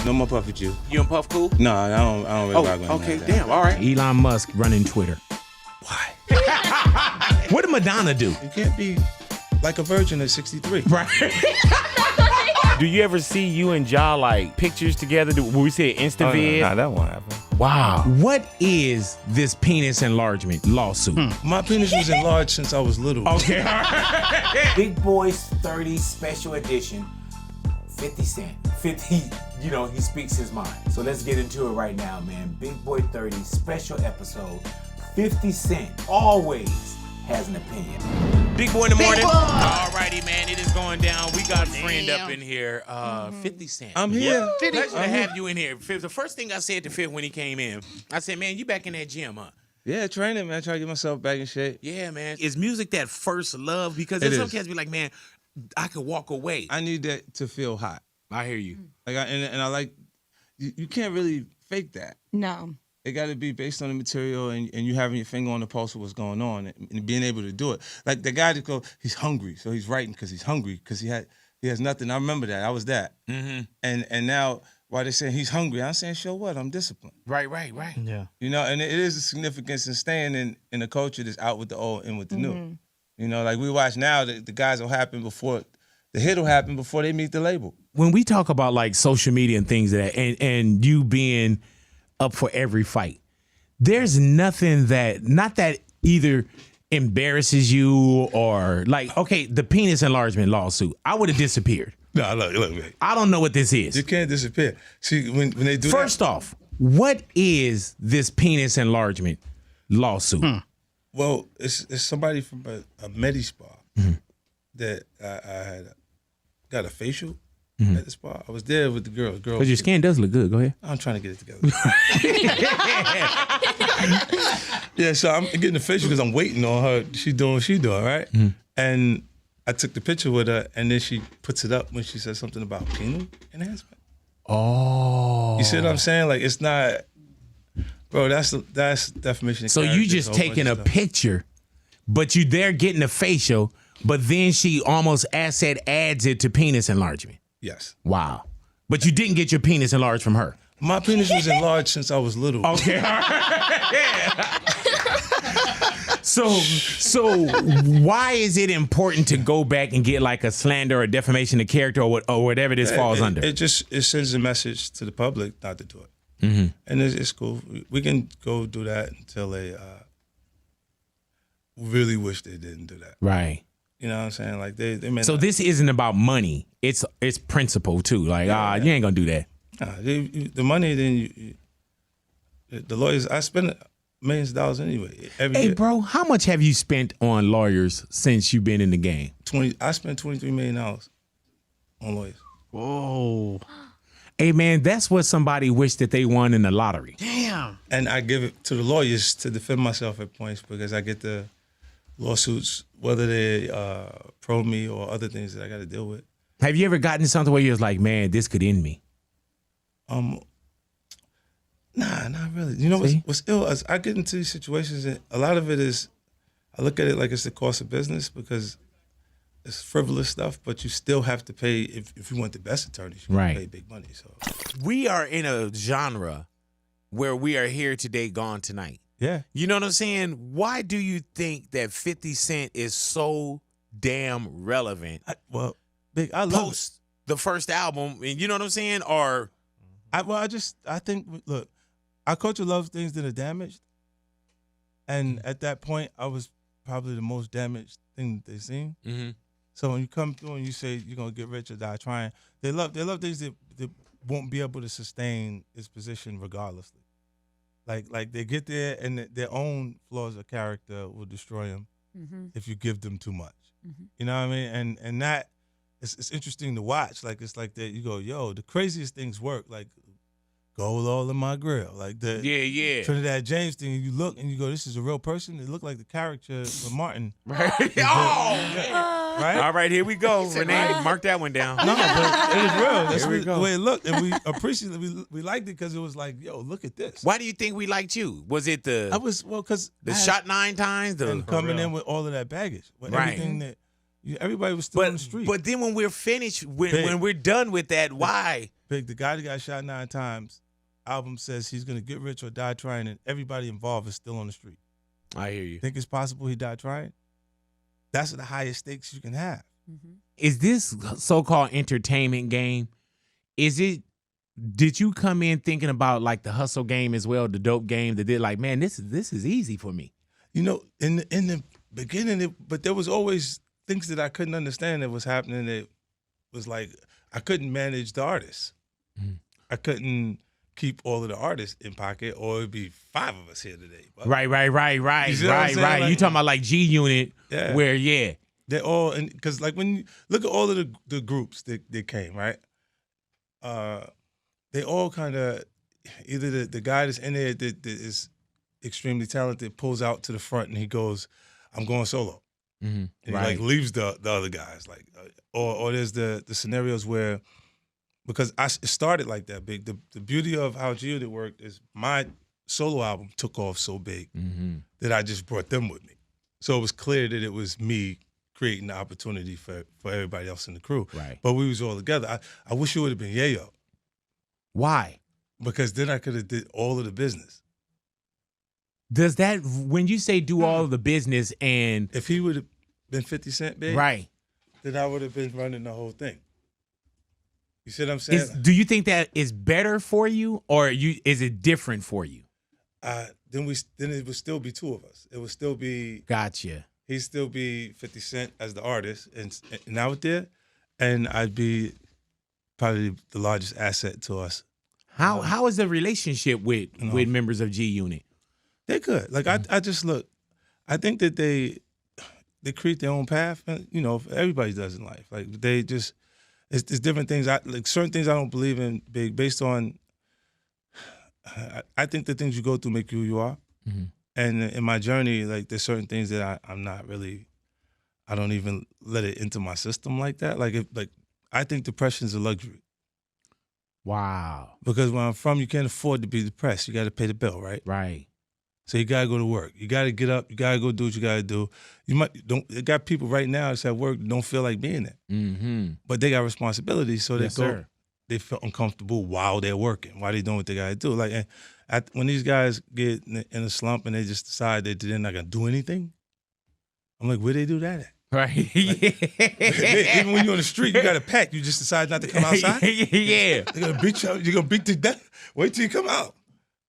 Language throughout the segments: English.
No more puff with you. You and Puff cool? No, I don't really rock with him okay, like that. damn, all right. Elon Musk running Twitter. Why? What did Madonna do? You can't be like a virgin at 63. Right. Do you ever see you and Ja like pictures together? Will we see an Instavid? Nah, that won't happen. Wow. What is this penis enlargement lawsuit? My penis was enlarged since I was little. Okay. Big Boys 30 special edition, 50 Cent. 50, he speaks his mind. So let's get into it right now, man. Big Boy 30 special episode, 50 Cent always has an opinion. Big Boy in the morning. All righty, man. It is going down. We got a friend up in here, 50 Cent. I'm here. Pleasure to have you in here. The first thing I said to Fifth when he came in, I said, man, you back in that gym, huh? Yeah, training, man. Try to get myself back in shape. Yeah, man. Is music that first love? Because there's some cats be like, man, I could walk away. I need that to feel hot. I hear you. Like, I like, you can't really fake that. No. It got to be based on the material and you having your finger on the pulse of what's going on and being able to do it. Like the guy that he's hungry, so he's writing because he's hungry because he has nothing. I remember that. I was that. Mm-hmm. And now while they're saying he's hungry, I'm saying, sure what? I'm disciplined. Right. Yeah. And it is a significance in staying in a culture that's out with the old and with the new. Like we watch now, the guys will happen before, the hit will happen before they meet the label. When we talk about like social media and things like that, and you being up for every fight, there's nothing not that either embarrasses you or like, okay, the penis enlargement lawsuit, I would have disappeared. No, look, man. I don't know what this is. You can't disappear. See, when they do First off, what is this penis enlargement lawsuit? Well, it's somebody from a Medi spa that I had got a facial at the spa. I was there with the girls. Because your skin does look good. Go ahead. I'm trying to get it together. Yeah, so I'm getting a facial because I'm waiting on her. She's doing what she's doing, right? And I took the picture with her, and then she puts it up when she says something about penile enhancement. Oh. You see what I'm saying? Like, it's not, bro, that's defamation of So character. you just It's a whole taking bunch a of stuff. picture, but you there getting a facial, but then she almost adds it to penis enlargement. Yes. Wow. But you didn't get your penis enlarged from her. My penis was enlarged since I was little. Okay. So why is it important to go back and get like a slander or defamation of character or whatever this falls under? It sends a message to the public not to do it. And it's cool. We can go do that until they really wish they didn't do that. Right. You know what I'm saying? Like they may So not. this isn't about money. It's principle too. Like, you ain't gonna do that. The money, then the lawyers, I spend millions of dollars anyway every Hey, year. bro, how much have you spent on lawyers since you've been in the game? I spent $23 million on lawyers. Whoa. Hey, man, that's what somebody wished that they won in the lottery. Damn. And I give it to the lawyers to defend myself at points because I get the lawsuits, whether they pro me or other things that I got to deal with. Have you ever gotten something where you was like, man, this could end me? Nah, not really. You know what's ill is I get into these situations and a lot of it is, I look at it like it's the cost of business because it's frivolous stuff, but you still have to pay, if you want the best attorneys, you Right. pay big money. So We are in a genre where we are here today, gone tonight. yeah. You know what I'm saying? Why do you think that 50 Cent is so damn relevant I love post the first album? And you know what I'm saying? Or it. I think, look, our culture loves things that are damaged. And at that point, I was probably the most damaged thing that they've seen. So when you come through and you say you're going to get rich or die trying, they love things that won't be able to sustain its position regardlessly. Like they get there and their own flaws of character will destroy them if you give them too much. You know what I mean? And that, it's interesting to watch. Like, it's like that you go, yo, the craziest things work. Like, gold all in my grill. Like the Trinidad James thing, you look and you go, this is a real person. It looked like the character from Martin. right? Right? All right, here we go. Renee, mark that one down. No, but it is real. That's Here we go. the way it looked. And we appreciated it. We liked it because it was like, yo, look at this. Why do you think we liked you? Was it I was, well, because the shot 9 times? and coming in with all of that baggage. With Right. everything that, Everybody was still on the street. But then when we're finished, when we're done with that, why? Big, the guy that got shot 9 times, album says he's going to get rich or die trying, and everybody involved is still on the street. I hear you. Think it's possible he died trying? That's the highest stakes you can have. Mm-hmm. Is this so-called entertainment game? Did you come in thinking about like the hustle game as well, the dope game that did like, man, this is easy for me? You know, in the beginning, but there was always things that I couldn't understand that was happening. That was like, I couldn't manage the artists. Mm. I couldn't keep all of the artists in pocket, or it'd be 5 of us here today. But right. You see right. Like, you talking about like G Unit, where they're all, and because like when you look at all of the groups that came, right? They all kind of either the guy that's in there that is extremely talented pulls out to the front and he goes, "I'm going solo," and he like leaves the other guys, like, or there's the scenarios where. Because it started like that big. The beauty of how G Unit worked is my solo album took off so big that I just brought them with me. So it was clear that it was me creating the opportunity for everybody else in the crew. Right. But we was all together. I wish it would have been Yayo. Why? Because then I could have did all of the business. Does that, when you say do all of the business, and if he would have been 50 Cent big, right, then I would have been running the whole thing. You see what I'm saying? Do you think that is better for you, or is it different for you? Then it would still be 2 of us. It would still be. Gotcha. He'd still be 50 Cent as the artist and out there, and I'd be probably the largest asset to us. How is the relationship with members of G Unit? They're good. Like I just look. I think that they create their own path. And, you know, everybody does in life. Like they just. It's different things. Like certain things I don't believe in, big, based on. I think the things you go through make you who you are, and in my journey, like there's certain things that I'm not really. I don't even let it into my system like that. Like I think depression is a luxury. Wow. Because where I'm from, you can't afford to be depressed. You got to pay the bill, right? Right. So you gotta go to work. You gotta get up. You gotta go do what you gotta do. You got people right now that's at work that don't feel like being there, but they got responsibilities, so they feel uncomfortable while they're working, while they're doing what they gotta do. Like when these guys get in a slump and they just decide that they're not gonna do anything, I'm like, where they do that at? Right. Like, even when you're on the street, you got a pack. You just decide not to come outside. Yeah. They're gonna beat you. You're gonna beat the death. Wait till you come out.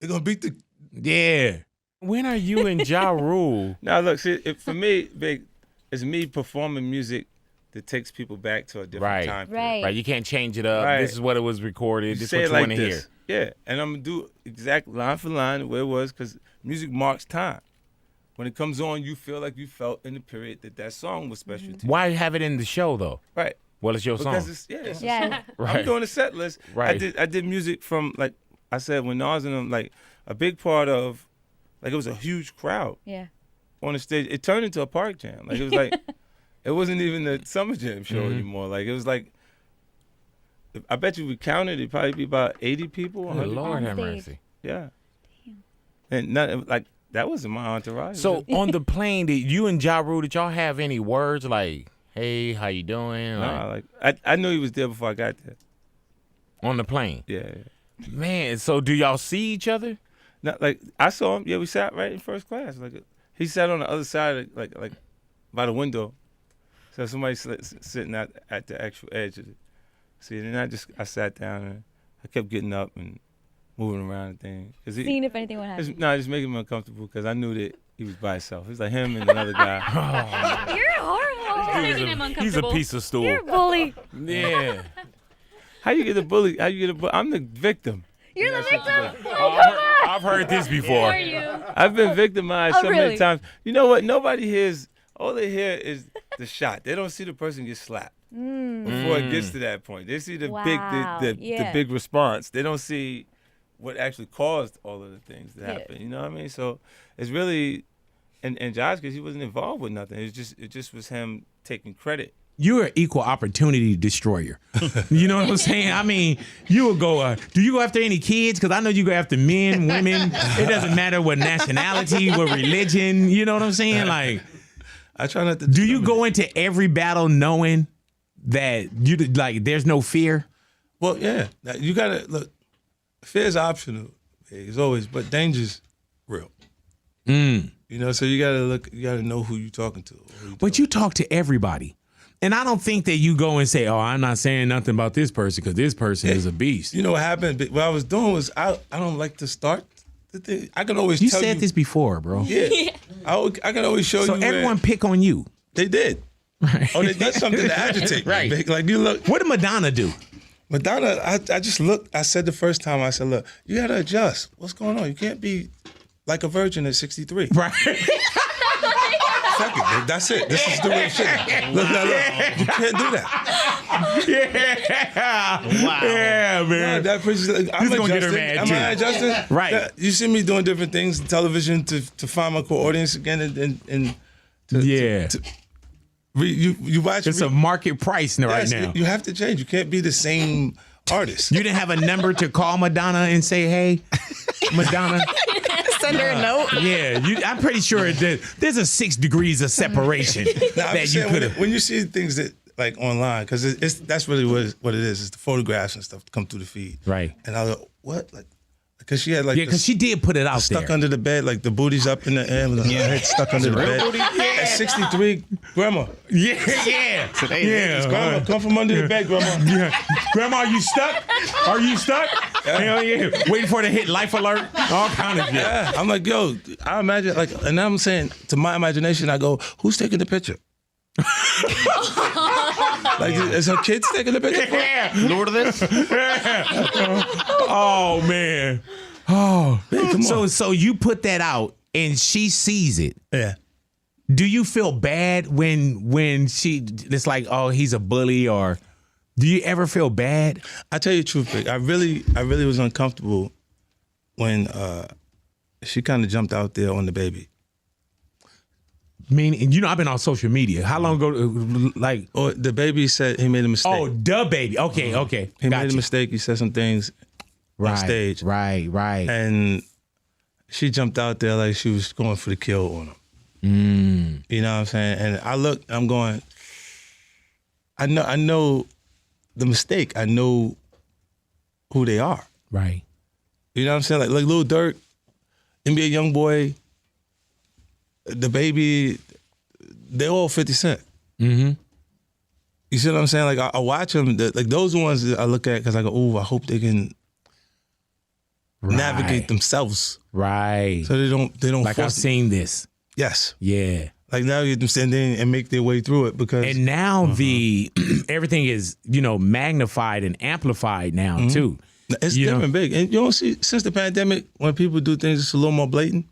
They're gonna beat the. Yeah. When are you in Ja Rule? Now, look, see, for me, Big, it's me performing music that takes people back to a different time period. Right. You can't change it up. Right. This is what it was recorded. This is what you like want to hear. Yeah, and I'm going to do exact line for line where it was, because music marks time. When it comes on, you feel like you felt in the period that song was special to you. Why have it in the show, though? Right. Well, it's your song. Because it's a song. Right. I'm doing a set list. Right. I did music from, like I said, when Nas and them, like a big part of, like it was a huge crowd. Yeah. On the stage. It turned into a park jam. Like it was like, it wasn't even the Summer Jam show anymore. Like it was like, I bet you we counted, it'd probably be about 80 people. Oh, Lord have mercy. Yeah. Damn. And not, like, that wasn't my entourage. So on the plane, did you and Ja Rule, did y'all have any words like, hey, how you doing? Nah, like I knew he was there before I got there. On the plane? Yeah. Man, so do y'all see each other? No, like I saw him. Yeah, we sat right in first class. Like he sat on the other side, of, like by the window. So somebody sitting at the actual edge of it. See, and then I sat down and I kept getting up and moving around and things. Seeing if anything would happen. Just making him uncomfortable because I knew that he was by himself. It was like him and another guy. Oh. You're horrible. Making him uncomfortable. He's a piece of stool. You're a bully. Yeah. How you get a bully? I'm the victim. You're the victim? I've heard this before. Are you? I've been victimized many times. You know what? Nobody hears. All they hear is the shot. They don't see the person get slapped before it gets to that point. They see the big response. They don't see what actually caused all of the things that happen. You know what I mean? So it's really, and Josh, because he wasn't involved with nothing. It just was him taking credit. You're an equal opportunity destroyer. You know what I'm saying? I mean, you will go, do you go after any kids? Because I know you go after men, women. It doesn't matter what nationality, what religion. You know what I'm saying? Like, I try not to. Do you go into every battle knowing that you like? There's no fear. Well, yeah. You gotta look. Fear is optional, as always, but danger's real. You know, so you gotta look. You gotta know who you're talking to. But you talk to everybody. And I don't think that you go and say, "Oh, I'm not saying nothing about this person because this person is a beast." You know what happened? What I was doing was I don't like to start the thing. I can always you tell said this before, bro. Yeah, I can always show you. So everyone pick on you. They did. Right. Oh, that's something to agitate. Right. Me. Like you look. What did Madonna do? Madonna, I just looked. I said the first time, I said, "Look, you gotta adjust. What's going on? You can't be like a virgin at 63." Right. Fuck it. That's it. This is the real shit. Look. You can't do that. Yeah. Wow. Yeah, man. No, that person, I'm gonna get her adjusting. mad, Am too. I adjusting? Right. You see me doing different things on television to find my core audience again, and you watch. It's a market price right now. You have to change. You can't be the same artist. You didn't have a number to call Madonna and say, "Hey, Madonna." Send her a note. Yeah, I'm pretty sure there's a 6 degrees of separation that you could have. When you see things that like online, because that's really what it is. It's the photographs and stuff that come through the feed. Right. And I was like, what? Like, because she had like because she did put it out stuck there. under the bed, like the booty's up in the air, with her head stuck under the bed. At 63, grandma. Yeah. Grandma, come from under the bed, grandma. Yeah. Grandma, are you stuck? Are you stuck? Hell yeah. Waiting for it to hit life alert. All kind of shit. Yeah. I'm like, yo, I imagine, like, and I'm saying, to my imagination, I go, who's taking the picture? Like, is her kids taking the picture? Yeah. Lord of this? Oh, man. Oh. Man, come on. So you put that out and she sees it. Yeah. Do you feel bad when it's like, oh, he's a bully, or do you ever feel bad? I tell you the truth, Vic, I really was uncomfortable when she kind of jumped out there on the baby. I mean, I've been on social media. How long ago, like? Or the baby said he made a mistake. Oh, the baby. Okay. He made a mistake. He said some things on stage. Right. And she jumped out there like she was going for the kill on him. You know what I'm saying? And I look, I'm going, I know the mistake. I know who they are. Right. You know what I'm saying? Like Lil Durk, NBA Youngboy, the baby, they're all 50 Cent. Mm-hmm. You see what I'm saying? Like I watch them, like those are the ones that I look at because I go, oh, I hope they can navigate themselves. Right. So they don't like I've seen this. Yes. Yeah. Like now you can stand in and make their way through it because and now the everything is, magnified and amplified now too. It's different big. And you don't see since the pandemic when people do things it's a little more blatant.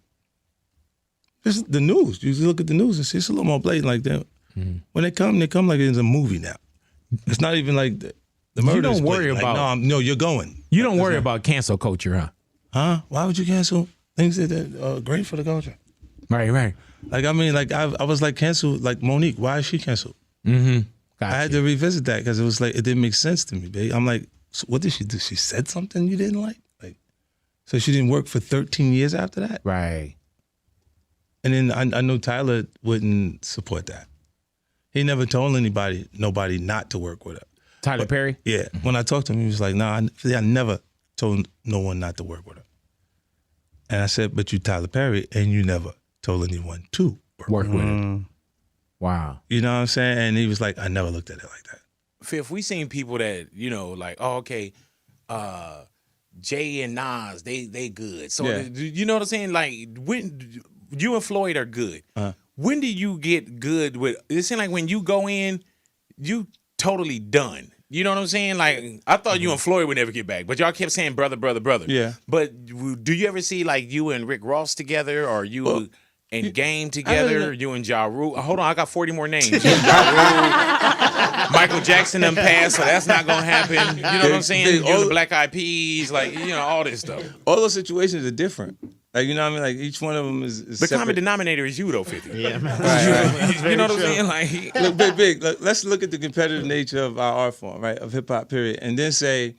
It's the news. You look at the news and see it's a little more blatant like that. When they come like it's a movie now. It's not even like the murder. You don't worry blatant. about like, no, you're going. You don't worry about cancel culture, huh? Huh? Why would you cancel things that are great for the culture? Right. Like I mean, like I was like canceled. Like Monique, why is she canceled? Gotcha. I had to revisit that because it was like it didn't make sense to me, babe. I'm like, so what did she do? She said something you didn't like, so she didn't work for 13 years after that, right? And then I know Tyler wouldn't support that. He never told nobody not to work with her. Tyler Perry? Yeah. When I talked to him, he was like, "Nah, I never told no one not to work with her." And I said, "But you Tyler Perry, and you never told anyone to work with her." Wow. You know what I'm saying? And he was like, "I never looked at it like that." If we seen people that, like, oh, okay, Jay and Nas, they good. So, you know what I'm saying? Like, when you and Floyd are good, when do you get good with, it seems like when you go in, you totally done. You know what I'm saying? Like, I thought you and Floyd would never get back, but y'all kept saying brother. Yeah. But do you ever see, like, you and Rick Ross together, or you and Game together, you and Ja Rule? Hold on, I got 40 more names. Ja Rule, Michael Jackson done passed, so that's not gonna happen. You know what I'm saying? You the Black Eyed Peas, like, all this stuff. All those situations are different. Like, you know what I mean? Like, each one of them is the separate. common denominator is you, though, 50. Yeah, man. Right. You know what I'm saying? Like, look, big. Let's look at the competitive nature of our art form, right? Of hip hop, period, and then say,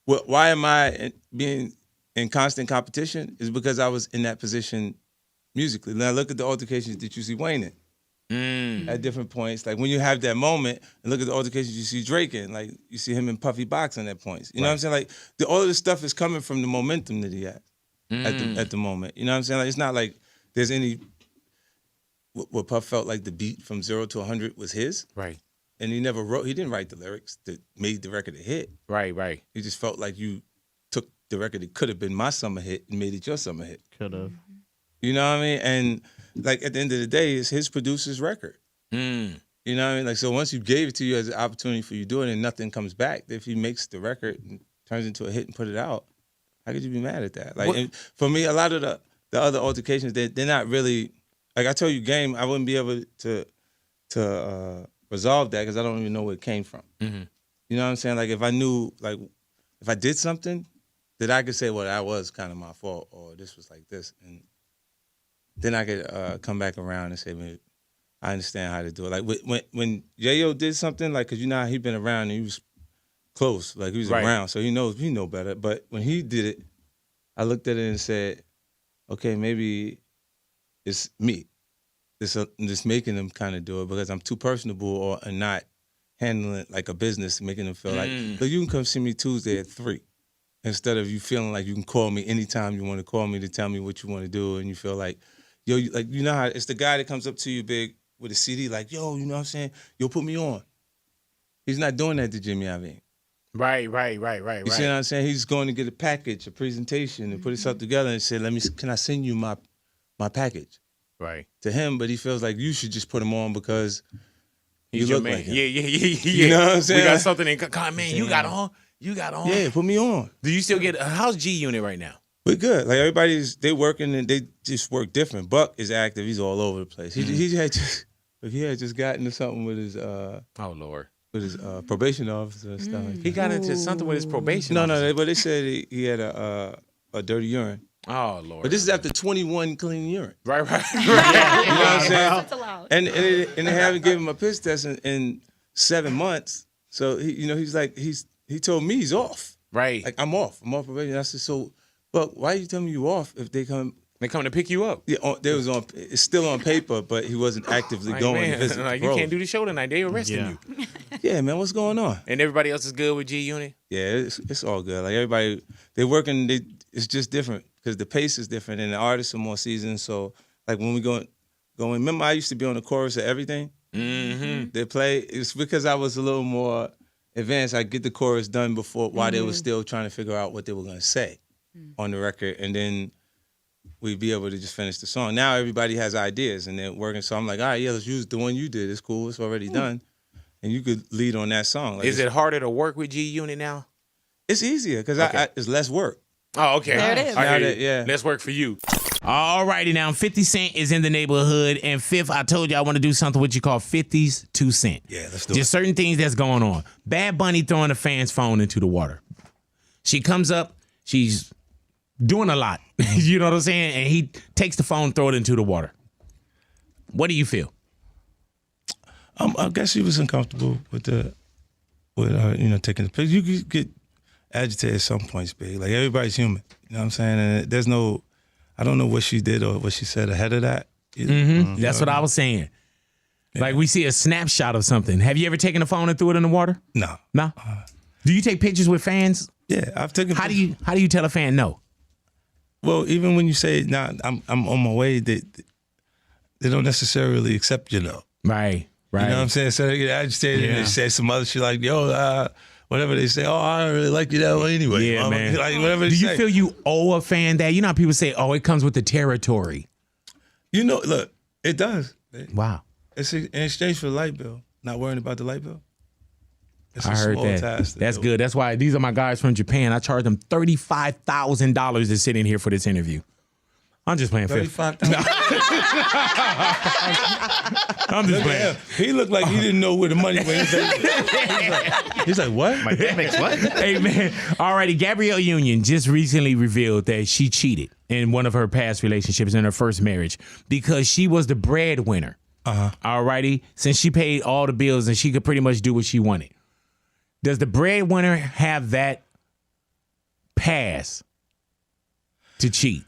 well, why am I being in constant competition? Is because I was in that position musically. Now look at the altercations that you see Wayne in. at different points. Like when you have that moment and look at the altercations you see Drake in, like you see him and Puffy boxing at points. You know what I'm saying? Like all of this stuff is coming from the momentum that he had at the moment. You know what I'm saying? Like it's not like there's any what Puff felt like the beat from 0 to 100 was his. Right. And he didn't write the lyrics that made the record a hit. Right. He just felt like you took the record that could have been my summer hit and made it your summer hit. Could have. You know what I mean? And like at the end of the day, it's his producer's record. You know what I mean? Like so once you gave it to you as an opportunity for you to do it and nothing comes back, if he makes the record and turns into a hit and put it out, how could you be mad at that? Like and for me, a lot of the other altercations, they're not really like I told you, Game, I wouldn't be able to resolve that because I don't even know where it came from. You know what I'm saying? Like if I knew, like if I did something, that I could say, well, that was kind of my fault or this was like this. And then I could come back around and say, man, I understand how to do it. Like when J.O. did something, like, because you know how he been around and he was close, like he was around, so he know better. But when he did it, I looked at it and said, okay, maybe it's me. Just making them kind of do it because I'm too personable or not handling it like a business, making them feel like, look, you can come see me Tuesday at 3. Instead of you feeling like you can call me anytime you want to call me to tell me what you want to do, and you feel like, yo, like you know how it's the guy that comes up to you big with a CD, like, yo, you know what I'm saying? Yo, put me on. He's not doing that to Jimmy Iovine. Right. You see what I'm saying? He's going to get a package, a presentation, and put himself together and say, can I send you my package? Right. To him, but he feels like you should just put him on because he's you your look man. like him. Yeah. You know what I'm saying? We got something in common. Man, you got on. Yeah, put me on. Do you still get how's G Unit right now? We're good. Like they working and they just work different. Buck is active. He's all over the place. He had just gotten into something with his oh Lord. With his probation officer and stuff like that. He got into something with his probation officer. No, but they said he had a dirty urine. Oh Lord. But this is after 21 clean urine. Right. You know what I'm saying? That's allowed. And they haven't given him a piss test in 7 months. So he told me he's off. Right. Like I'm off probation. I said, so, but why you tell me you off if they come? They come to pick you up. Yeah, it's still on paper, but he wasn't actively going man, to visit. like, you can't do the show tonight. They arresting you. Yeah, man, what's going on? And everybody else is good with G Unit? Yeah, it's all good. Like everybody, they working. It's just different because the pace is different and the artists are more seasoned. So like when we going. Remember, I used to be on the chorus of everything. They play. It's because I was a little more advanced. I get the chorus done while they were still trying to figure out what they were gonna say on the record, and then we'd be able to just finish the song. Now everybody has ideas and they're working. So I'm like, all right, yeah, let's use the one you did. It's cool. It's already done. And you could lead on that song. Like, is it harder to work with G Unit now? It's easier because it's less work. Oh, okay. There it is. Yeah. Less work for you. All righty now, 50 Cent is in the neighborhood. And Fifth, I told you I want to do something what you call 50's 2 cent. Yeah, let's do Just certain things that's going on. Bad Bunny throwing a fan's phone into the water. She comes up, she's doing a lot. You know what I'm saying? And he takes the phone, throw it into the water. What do you feel? I guess she was uncomfortable with taking the picture. You get agitated at some points, big. Like everybody's human. You know what I'm saying? And there's no, I don't know what she did or what she said ahead of that. That's what I was saying. Yeah. Like we see a snapshot of something. Have you ever taken a phone and threw it in the water? No. No. Do you take pictures with fans? Yeah, I've taken. How do you tell a fan no? Well, even when you say I'm on my way, they don't necessarily accept you no. Right. You know what I'm saying? So they get agitated and they say some other shit like, yo, whatever they say, I don't really like you that way anyway. Yeah, man. Like, whatever do you feel you owe a fan that? You know how people say, oh, it comes with the territory. You know, look, it does. Wow. It's in exchange for the light bill. Not worrying about the light bill. It's I heard that. That's good. That's why these are my guys from Japan. I charge them $35,000 to sit in here for this interview. I'm just playing. $35,000. I'm just playing. He looked like he didn't know where the money went. He's like, what? My dad makes what? Hey, man. Alrighty, Gabrielle Union just recently revealed that she cheated in one of her past relationships in her first marriage because she was the breadwinner. Alrighty, since she paid all the bills and she could pretty much do what she wanted. Does the breadwinner have that pass to cheat?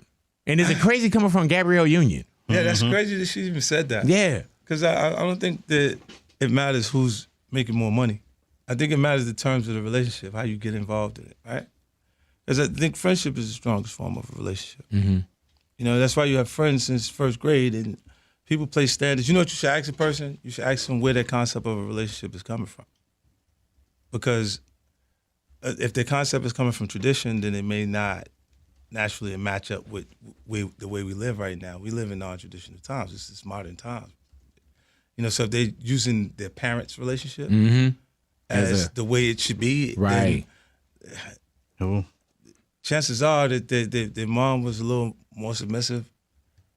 And is it crazy coming from Gabrielle Union? Yeah, that's crazy that she even said that. Yeah. Because I don't think that it matters who's making more money. I think it matters the terms of the relationship, how you get involved in it, right? Because I think friendship is the strongest form of a relationship. Mm-hmm. You know, that's why you have friends since first grade, and people place standards. You know what you should ask a person? You should ask them where their concept of a relationship is coming from. Because if their concept is coming from tradition, then it may not naturally match up with the way we live right now. We live in non-traditional times. This is modern times. You know, so if they're using their parents' relationship as the way it should be, right? Then chances are that their mom was a little more submissive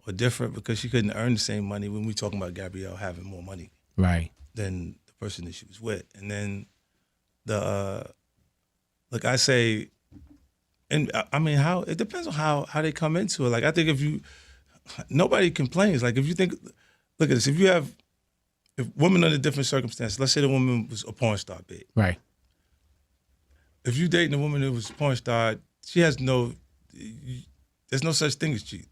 or different because she couldn't earn the same money when we talking about Gabrielle having more money, right, than the person that she was with. And then look, I say, and I mean, how it depends on how they come into it. Like, I think nobody complains. Like, if you think, look at this, if women under different circumstances, let's say the woman was a porn star, big. Right. If you dating a woman who was a porn star, she has there's no such thing as cheating.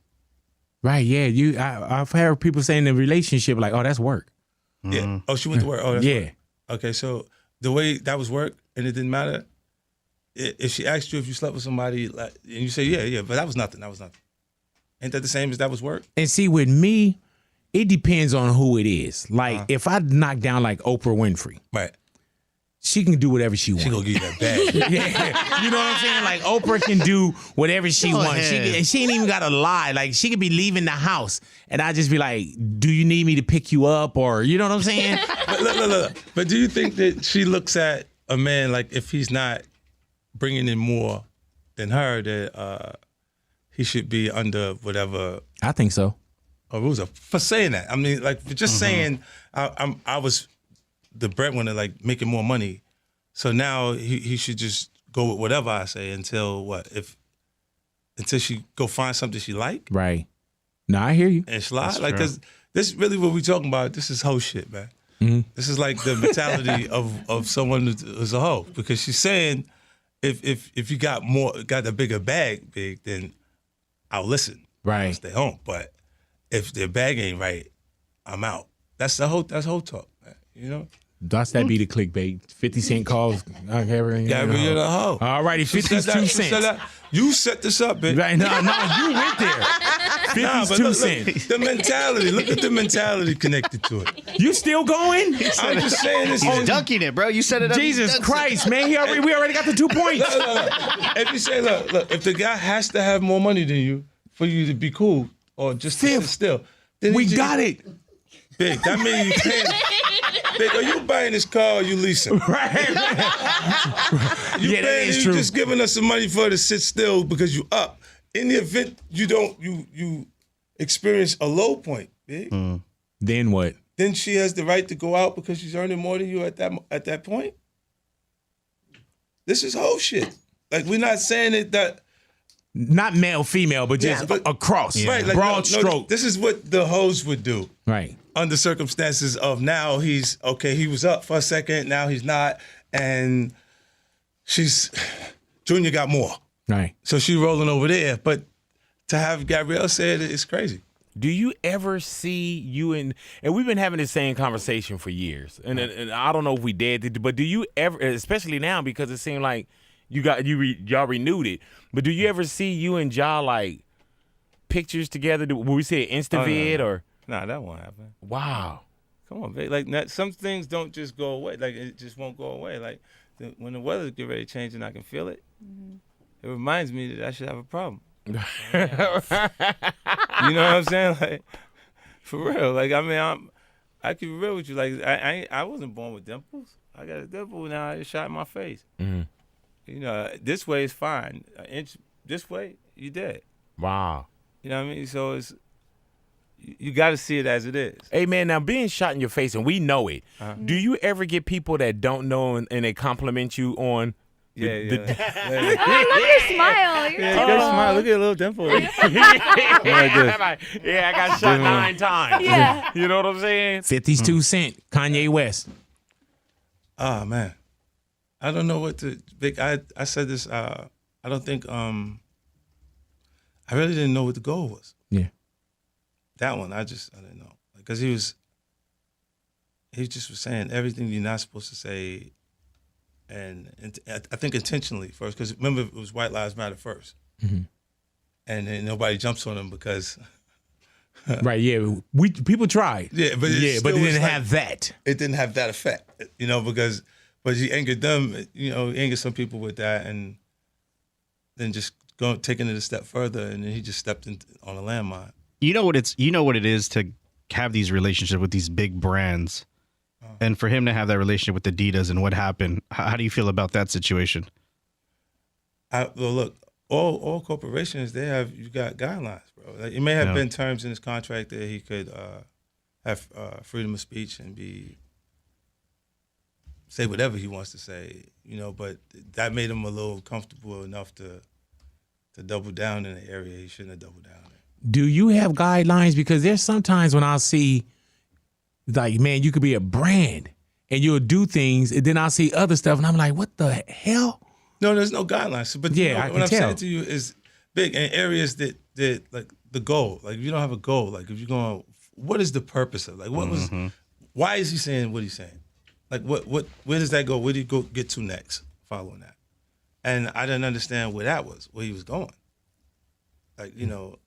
Right, yeah. I've heard people saying in a relationship, like, oh, that's work. Yeah. Oh, she went to work. Oh, that's yeah. work. Okay, so the way that was work and it didn't matter, if she asked you if you slept with somebody, like, and you say, yeah, but that was nothing. Ain't that the same as that was work? And see, with me, it depends on who it is. Like, if I knock down like Oprah Winfrey, right, she can do whatever she wants. She gonna give you that bag. Yeah, you know what I'm saying? Like, Oprah can do whatever she wants. She ain't even gotta lie. Like, she could be leaving the house, and I just be like, "Do you need me to pick you up?" Or, you know what I'm saying? But look. But do you think that she looks at a man like, if he's not bringing in more than her, that he should be under whatever? I think so. Rules for saying that. I mean, like, for just saying I was the breadwinner, like, making more money, so now he should just go with whatever I say until she go find something she like. Right. No, I hear you. And slide. Like, because this is really what we talking about. This is hoe shit, man. Mm-hmm. This is like the mentality of someone who's a hoe, because she's saying if you got a bigger bag, then I'll listen. Right. I'll stay home. But if their bag ain't right, I'm out. That's whole talk, man. You know? Does that be the clickbait? 50 Cent calls Gabrielle the hoe. All righty, 52 cents. You set this up, bitch. Right, no, you went there. 52 cents. The mentality. Look at the mentality connected to it. You still going? I'm just saying this. He's dunking it, bro. You set it up. Jesus Christ, man. We already got the 2 points. Look. If you say, look, if the guy has to have more money than you for you to be cool or just to sit still, then we got it. Big. That means you can't. Big, are you buying this car or you leasing? Right. You just giving us some money for her to sit still because you up. In the event you experience a low point, big. Then what? Then she has the right to go out because she's earning more than you at that point. This is whole shit. Like, we're not saying it that. Not male, female, but just across. Yeah. Right, like, broad stroke. This is what the hoes would do. Right. Under circumstances of now he was up for a second, now he's not, and Junior got more. Right. So she's rolling over there. But to have Gabrielle say it, it's crazy. Do you ever see you and we've been having this same conversation for years, and I don't know if we did, but do you ever, especially now because it seemed like y'all renewed it, but do you ever see you and Ja like pictures together? Will we see an Insta-vid or? Nah, that won't happen. Wow. Come on, babe. Like, some things don't just go away. Like, it just won't go away. Like, when the weather get ready to change and I can feel it, it reminds me that I should have a problem. You know what I'm saying? Like, for real. Like, I mean, I can be real with you. Like, I wasn't born with dimples. I got a dimple now. I just shot in my face. Mm-hmm. You know, this way is fine. An inch this way, you dead. Wow. You know what I mean? So you got to see it as it is. Hey, man, now being shot in your face, and we know it, do you ever get people that don't know and they compliment you on? Look at your smile. You're good smile. Look at your little dimple. I got shot 9 times. Yeah. You know what I'm saying? 52 Cent, Kanye West. Oh, man. I don't know what to... I said this, I don't think... I really didn't know what the goal was. Yeah. That one, I didn't know. Because he was he just was saying everything you're not supposed to say, and I think intentionally first, because remember it was White Lives Matter first, and then nobody jumps on him because. Right, yeah. People tried. Yeah, but it didn't have that. It didn't have that effect, but he angered them, he angered some people with that, and then just taking it a step further, and then he just stepped on a landmine. You know what it is to have these relationships with these big brands, and for him to have that relationship with Adidas and what happened. How do you feel about that situation? Well, look, all corporations, you got guidelines, bro. Like, it may have been terms in his contract that he could have freedom of speech and say whatever he wants to say, but that made him a little comfortable enough to double down in an area he shouldn't have doubled down in. Do you have guidelines? Because there's sometimes when I'll see, like, man, you could be a brand and you'll do things, and then I'll see other stuff, and I'm like, what the hell? No, there's no guidelines. But what I'm saying to you is big in areas that like the goal. Like, if you don't have a goal, like if you're going, what is the purpose of? Like, why is he saying what he's saying? Like, where does that go? Where do you go get to next following that? And I didn't understand where he was going. Like, who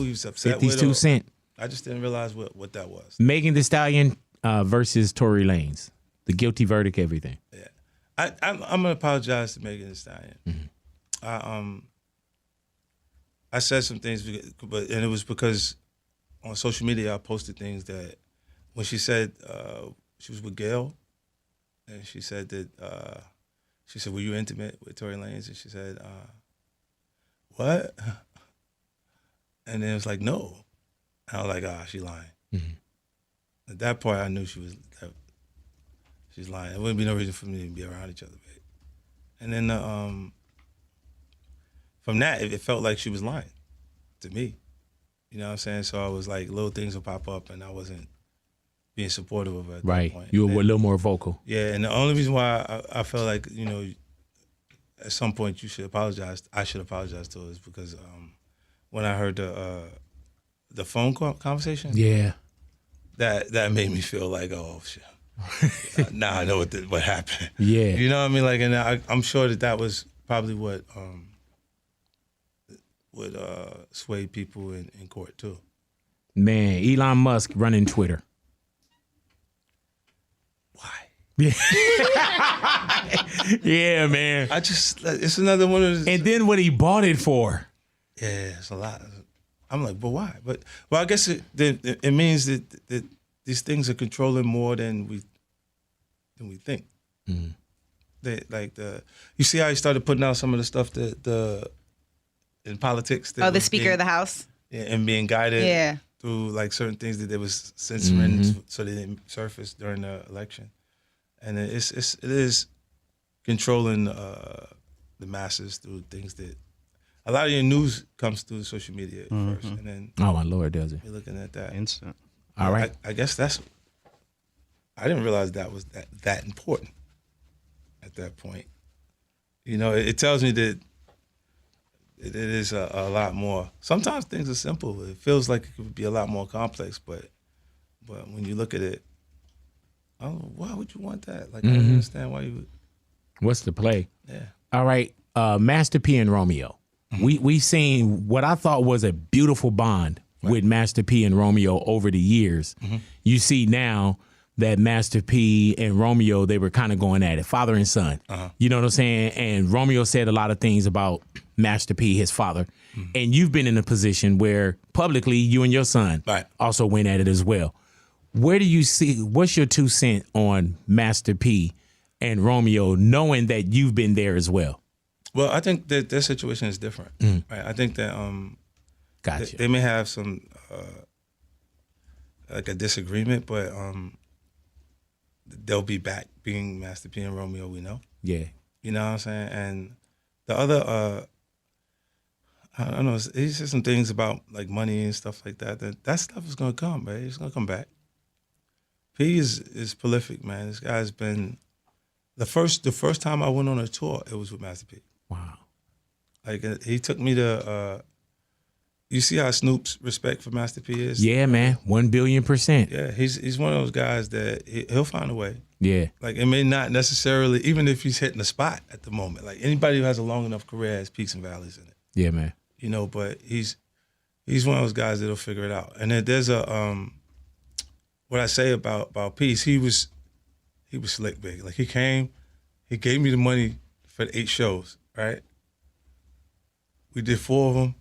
he was upset 52 with. Cent. I just didn't realize what that was. Megan Thee Stallion versus Tory Lanez. The guilty verdict, everything. Yeah. I'm gonna apologize to Megan Thee Stallion. I said some things, and it was because on social media I posted things that when she said she was with Gail, and she said that were you intimate with Tory Lanez? And she said, what? And then it was like, no. And I was like, she lying. At that point, I knew she's lying. There wouldn't be no reason for me to be around each other, babe. And then from that, it felt like she was lying to me. You know what I'm saying? So I was like, little things would pop up, and I wasn't being supportive of her at that point. You were a little more vocal. Yeah, and the only reason why I felt like, at some point you should apologize, I should apologize to her, is because when I heard the phone conversation, that made me feel like, oh shit. Now I know what happened. Yeah, you know what I mean. Like, and I'm sure that was probably what swayed people in court too. Man, Elon Musk running Twitter. Why? Yeah, man. It's another one of those. And then what he bought it for. Yeah, it's a lot. I'm like, but why? I guess it means that these things are controlling more than we think. You see how he started putting out some of the stuff in politics. The Speaker of the House. Yeah, and being guided through like certain things that they was censoring so they didn't surface during the election, and it is controlling the masses through things that. A lot of your news comes through social media first, and then oh my Lord, does it? You're looking at that instant. All right, I guess I didn't realize that was that important at that point. It tells me that it is a lot more. Sometimes things are simple. It feels like it could be a lot more complex, but when you look at it, why would you want that? Like, I don't understand why you would. What's the play? Yeah. All right, Master P and Romeo. We've seen what I thought was a beautiful bond with Master P and Romeo over the years. You see now that Master P and Romeo, they were kind of going at it, father and son. You know what I'm saying? And Romeo said a lot of things about Master P, his father. And you've been in a position where publicly you and your son also went at it as well. Where do you see, what's your 2 cents on Master P and Romeo, knowing that you've been there as well? Well, I think that their situation is different. Right? I think that gotcha. They may have some like a disagreement, but they'll be back being Master P and Romeo. We know. Yeah. You know what I'm saying? And the other, I don't know. He said some things about like money and stuff like that. That stuff is gonna come, man. It's gonna come back. P is prolific, man. This guy's been the first time I went on a tour. It was with Master P. Wow. Like he took me to, you see how Snoop's respect for Master P is? Yeah, man, 1,000,000,000%. Yeah, he's one of those guys that he'll find a way. Yeah. Like, it may not necessarily, even if he's hitting a spot at the moment. Like, anybody who has a long enough career has peaks and valleys in it. Yeah, man. You know, but he's one of those guys that'll figure it out. And then there's what I say about Peace, he was slick big. Like, he came, he gave me the money for the 8 shows, right? We did 4 of them.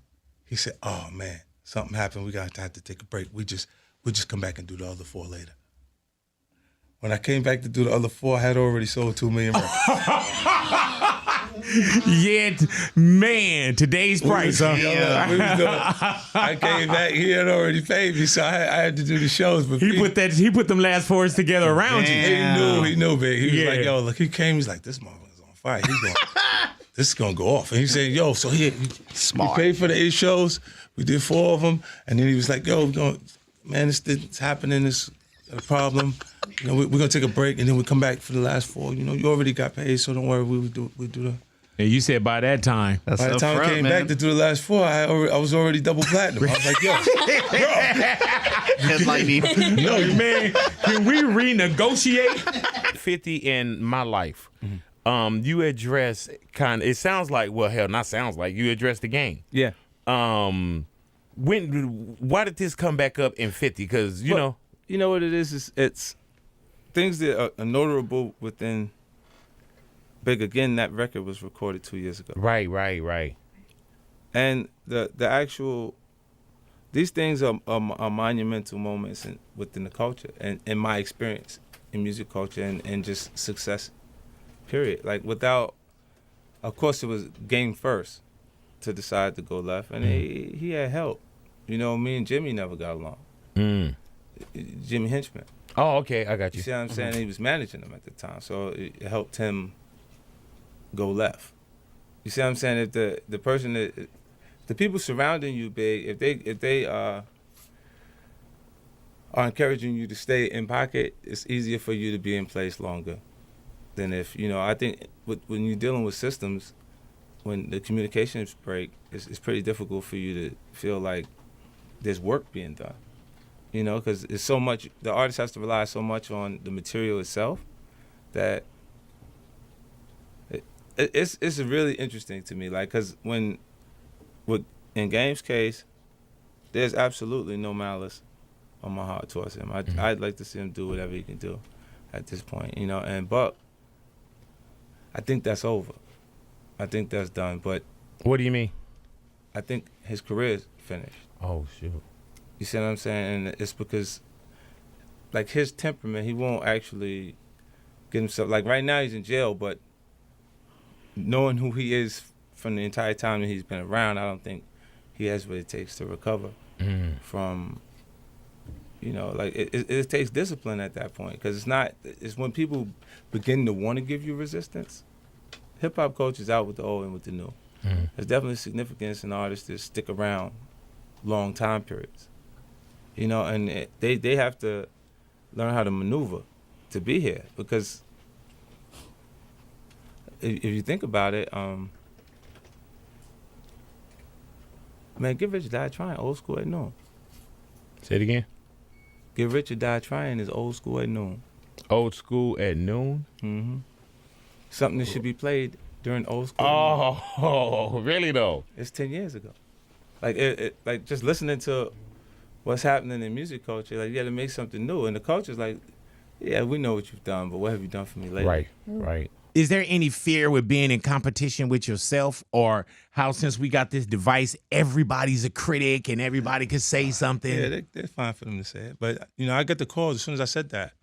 He said, "Oh man, something happened. We got to have to take a break. We'll just come back and do the other 4 later." When I came back to do the other 4, I had already sold 2 million records. Yeah, man, today's price, huh? I came back, he had already paid me, so I had to do the shows. But he put them last 4s together around you. He knew, big. He was like, "Yo, look," he came, he's like, "This motherfucker's on fire. This is gonna go off." And he said, "Yo, so he paid for the 8 shows. We did 4 of them, and then he was like, "Yo, man, it's happening. It's a problem. You know, we're gonna take a break, and then we come back for the last 4. You know, you already got paid, so don't worry. We do the." And you said by that time. By the time I came back to do the last 4, I was already double platinum. I was like, "Yo, headlining." No, man, can we renegotiate? 50 in my life. You address it sounds like, well, hell, not sounds like, you address the game. Yeah. Why did this come back up in 50? Because, you know. You know what it is? It's things that are notable within Big. Again, that record was recorded 2 years ago. Right. And the actual, these things are monumental moments within the culture and in my experience in music culture and just success, period. Like, without, of course, it was game first to decide to go left, and he had help. You know, me and Jimmy never got along. Jimmy Henchman. Oh, okay, I got you. You see what I'm saying? He was managing him at the time, so it helped him go left. You see what I'm saying? If the person that the people surrounding you, Big, if they are encouraging you to stay in pocket, it's easier for you to be in place longer than if, you know, I think when you're dealing with systems, when the communications break, it's pretty difficult for you to feel like there's work being done. You know, because it's so much, the artist has to rely so much on the material itself that it's really interesting to me. Like, because in Game's case, there's absolutely no malice on my heart towards him. I'd like to see him do whatever he can do at this point, you know. And Buck, I think that's over. I think that's done. But what do you mean? I think his career is finished. Oh, shoot. You see what I'm saying? And it's because, like, his temperament, he won't actually get himself, like, right now he's in jail, but knowing who he is from the entire time that he's been around, I don't think he has what it takes to recover from, you know, like, it takes discipline at that point, because it's when people begin to want to give you resistance. Hip-hop culture is out with the old and with the new. There's definitely significance in artists that stick around long time periods. You know, and they have to learn how to maneuver to be here, because if you think about it, man, Get Rich or Die Trying, old school at noon. Say it again. Get Rich or Die Trying is old school at noon. Old school at noon? Mm-hmm. Something that should be played during old school. Oh, really though? It's 10 years ago. Like, like just listening to what's happening in music culture, like, you got to make something new. And the culture's like, yeah, we know what you've done, but what have you done for me lately? Right. Is there any fear with being in competition with yourself, or how, since we got this device, everybody's a critic and everybody can say something? Yeah, they're fine for them to say it. But, you know, I got the call as soon as I said that.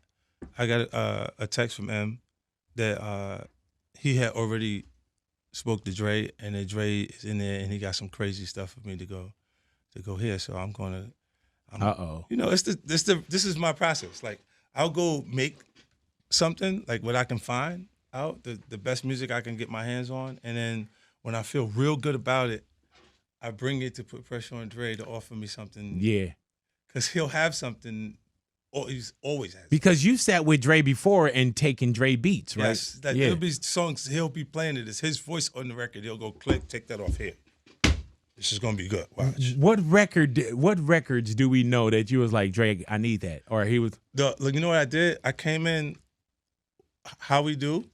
I got a text from M that he had already spoke to Dre, and that Dre is in there, and he got some crazy stuff for me to go here. So I'm gonna. You know, this is my process. Like, I'll go make something, like what I can find out, the best music I can get my hands on, and then when I feel real good about it, I bring it to put pressure on Dre to offer me something. Yeah, because he'll have something. He's always has. Because you sat with Dre before and taken Dre beats, right? Yes, there'll be songs he'll be playing it. It's his voice on the record. He'll go click, take that off here. this is gonna be good. Watch. What records do we know that you was like, Drake, I need that, or he was? Look, you know what I did? I came in. How We Do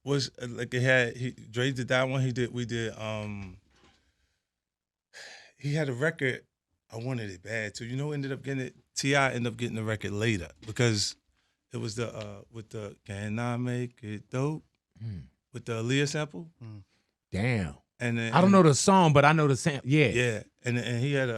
was like it had. Drake did that one. We did. He had a record. I wanted it bad too. You know, ended up getting it. T.I. ended up getting the record later because it was with the Can I Make It Dope with the Aaliyah sample. Damn. And then, I don't know the song, but I know the sample. Yeah. Yeah. And he had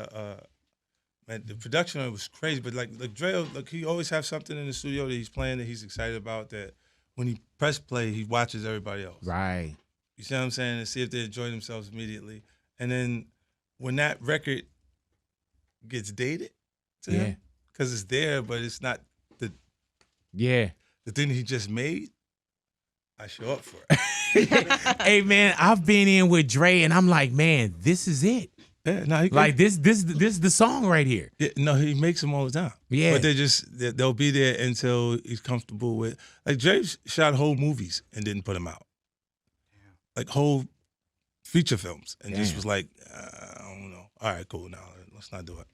man, the production on it was crazy. But like Dre, he always have something in the studio that he's playing that he's excited about. That when he press play, he watches everybody else. Right. You see what I'm saying? And see if they enjoy themselves immediately. And then when that record gets dated to him, because it's there, but it's not the thing he just made, I show up for it. Hey man, I've been in with Dre and I'm like, man, this is it. Yeah, no, like this is the song right here. Yeah, no, he makes them all the time. Yeah, but they'll be there until he's comfortable with. Like Dre shot whole movies and didn't put them out, like whole feature films, and just was like, I don't know. All right, cool. Now let's not do it.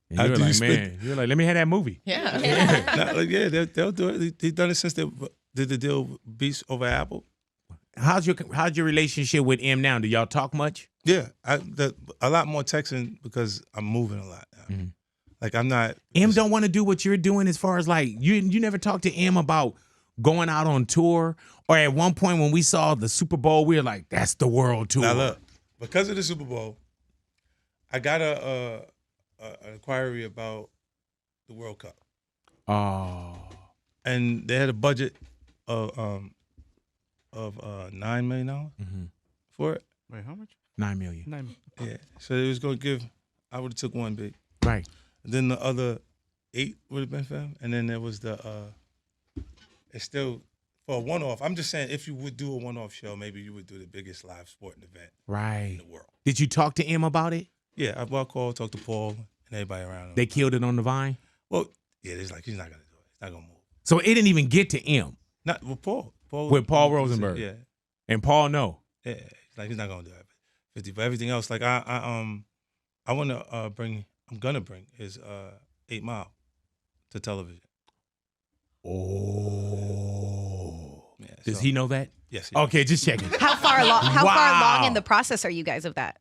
And you're like, man, you're like, let me have that movie. Yeah, they'll do it. They've done it since they did the deal with Beats over Apple. How's your relationship with M now? Do y'all talk much? Yeah, a lot more texting because I'm moving a lot now. Mm-hmm. Like I'm not. M don't want to do what you're doing as far as like you never talked to M about going out on tour, or at one point when we saw the Super Bowl, we were like, that's the world tour. Now look, because of the Super Bowl, I got an inquiry about the World Cup. Oh. And they had a budget of $9 million for it. Wait, how much? $9 million. Yeah. So it was gonna give. I would have took one big. Right. And then the other 8 would have been for him. And then there was the. It's still for a one-off. I'm just saying, if you would do a one-off show, maybe you would do the biggest live sporting event in the world. Did you talk to M about it? Yeah, I called, talked to Paul and everybody around him. They killed it on the Vine? Well, yeah, it's like he's not gonna do it. He's not gonna move. So it didn't even get to M. Not with Paul. With Paul Rosenberg. Yeah. And Paul no. Yeah. Like he's not gonna do that. 50. But everything else, like I wanna bring. I'm gonna bring is 8 Mile to television. Oh. Yeah, Does he know that? Yes. Okay, just checking. How far along in the process are you guys of that?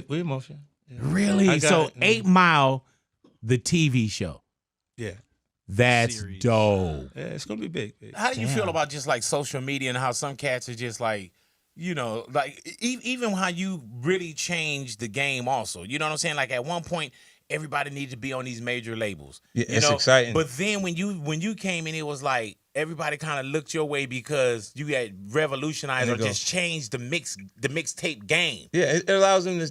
We in motion. Yeah. Really? So 8 Mile, the TV show. Yeah. That's Series. dope. Yeah, it's gonna be big. How do you feel about just like social media and how some cats are just like, you know, like even how you really changed the game also. You know what I'm saying? Like at one point, everybody needed to be on these major labels. Yeah, you it's know? exciting. But then when you came in, it was like everybody kind of looked your way because you had revolutionized or just changed the mixtape game. Yeah, it allows them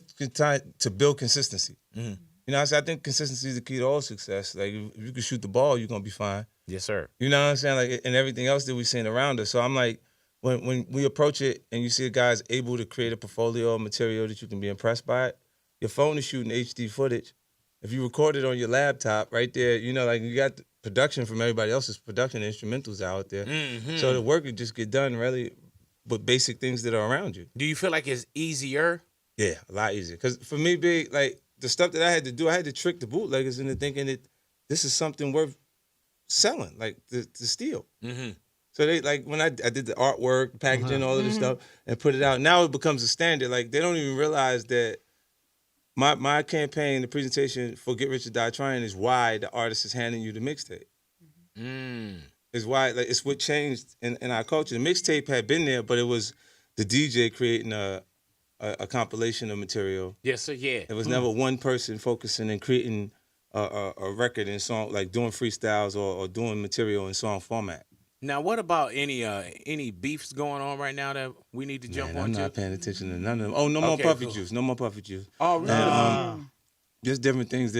to build consistency. Mm-hmm. You know what I'm saying? I think consistency is the key to all success. Like, if you can shoot the ball, you're going to be fine. Yes, sir. You know what I'm saying? Like, and everything else that we've seen around us. So I'm like, when we approach it and you see a guy's able to create a portfolio of material that you can be impressed by it, your phone is shooting HD footage. If you record it on your laptop right there, you know, like you got the production from everybody else's production instrumentals out there. Mm-hmm. So the work would just get done really with basic things that are around you. Do you feel like it's easier? Yeah, a lot easier. Because for me, Big, like, the stuff that I had to do, I had to trick the bootleggers into thinking that this is something worth selling, like the steal. Mm-hmm. So they, like, when I did the artwork, packaging, all of this stuff, and put it out, now it becomes a standard. Like, they don't even realize that my campaign, the presentation for Get Rich or Die Trying is why the artist is handing you the mixtape. Is why, like, it's what changed in our culture. The mixtape had been there, but it was the DJ creating a compilation of material. Yes, sir. Yeah. There was never one person focusing and creating a record in song, like doing freestyles or doing material in song format. Now, what about any beefs going on right now that we need to jump on? I'm not paying attention to none of them. Oh, no more Puffy Juice. No more Puffy Juice. Oh, really? And, just different things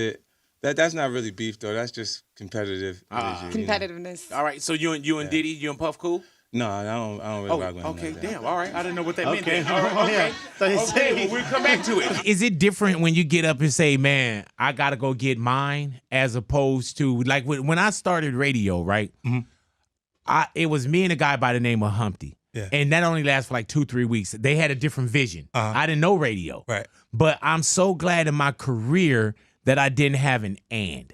that's not really beef though. That's just competitive. Competitiveness. You know? All right. So you and Diddy, you and Puff cool? No, I don't really rock with him. Okay, like damn. All right. I didn't know what that meant. Okay. All right, okay. Well, we'll come back to it. Is it different when you get up and say, man, I got to go get mine, as opposed to, like, when I started radio, right? Mm-hmm. It was me and a guy by the name of Humpty. Yeah. And that only lasts for like 2-3 weeks. They had a different vision. I didn't know radio. Right. But I'm so glad in my career that I didn't have an and.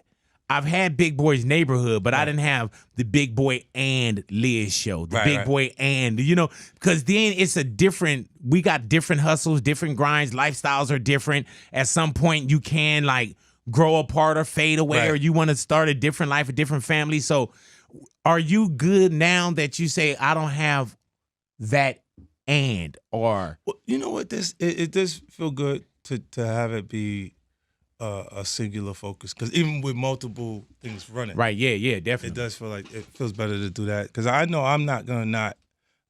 I've had Big Boy's Neighborhood, but I didn't have the Big Boy and Liz show. The Big Boy and, you know, because then it's a different, we got different hustles, different grinds, lifestyles are different. At some point you can like grow apart or fade away, or you want to start a different life, a different family. So are you good now that you say, I don't have that and, or? Well, you know what, it does feel good to have it be a singular focus, because even with multiple things running, yeah, definitely, it does feel like it feels better to do that, because I know I'm not gonna not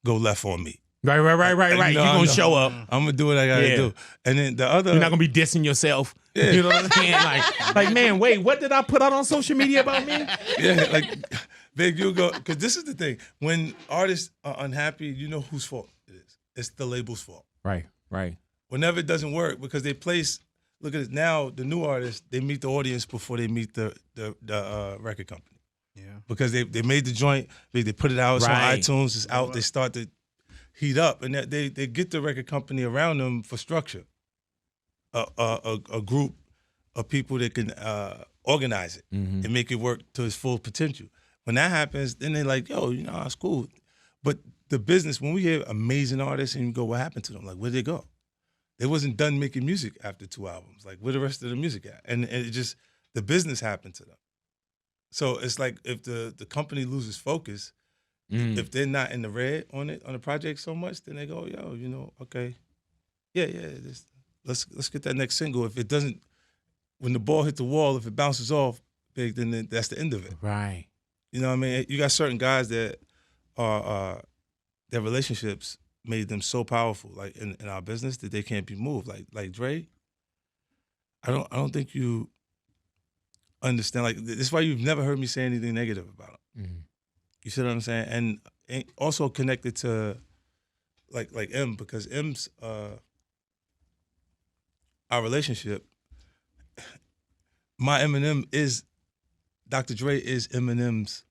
go left on me. Right. You're gonna show up. I'm gonna do what I gotta do, and then the other, you're not gonna be dissing yourself. Yeah. You know what I'm saying? Like, man, wait, what did I put out on social media about me? Yeah, like Big, you go, because this is the thing: when artists are unhappy, you know whose fault it is. It's the label's fault. Right. Whenever it doesn't work, because they place. Look at it now. The new artists, they meet the audience before they meet the record company. Yeah. Because they made the joint, they put it out, it's on iTunes, it's out. They start to heat up, and they get the record company around them for structure. A group of people that can organize it and make it work to its full potential. When that happens, then they're like, yo, you know, it's cool. But the business, when we hear amazing artists and you go, what happened to them? Like, where'd they go? They wasn't done making music after 2 albums. Like, where the rest of the music at? And it just, the business happened to them. So it's like if the company loses focus, if they're not in the red on the project so much, then they go, yo, you know, okay, let's get that next single. If it doesn't, when the ball hit the wall, if it bounces off big, then that's the end of it. Right. You know what I mean? You got certain guys that are their relationships made them so powerful, like in our business, that they can't be moved. Like Dre, I don't think you understand. Like, this is why you've never heard me say anything negative about him. You see what I'm saying? And also connected to like M, because M's our relationship. My Eminem is Dr. Dre is Eminem's.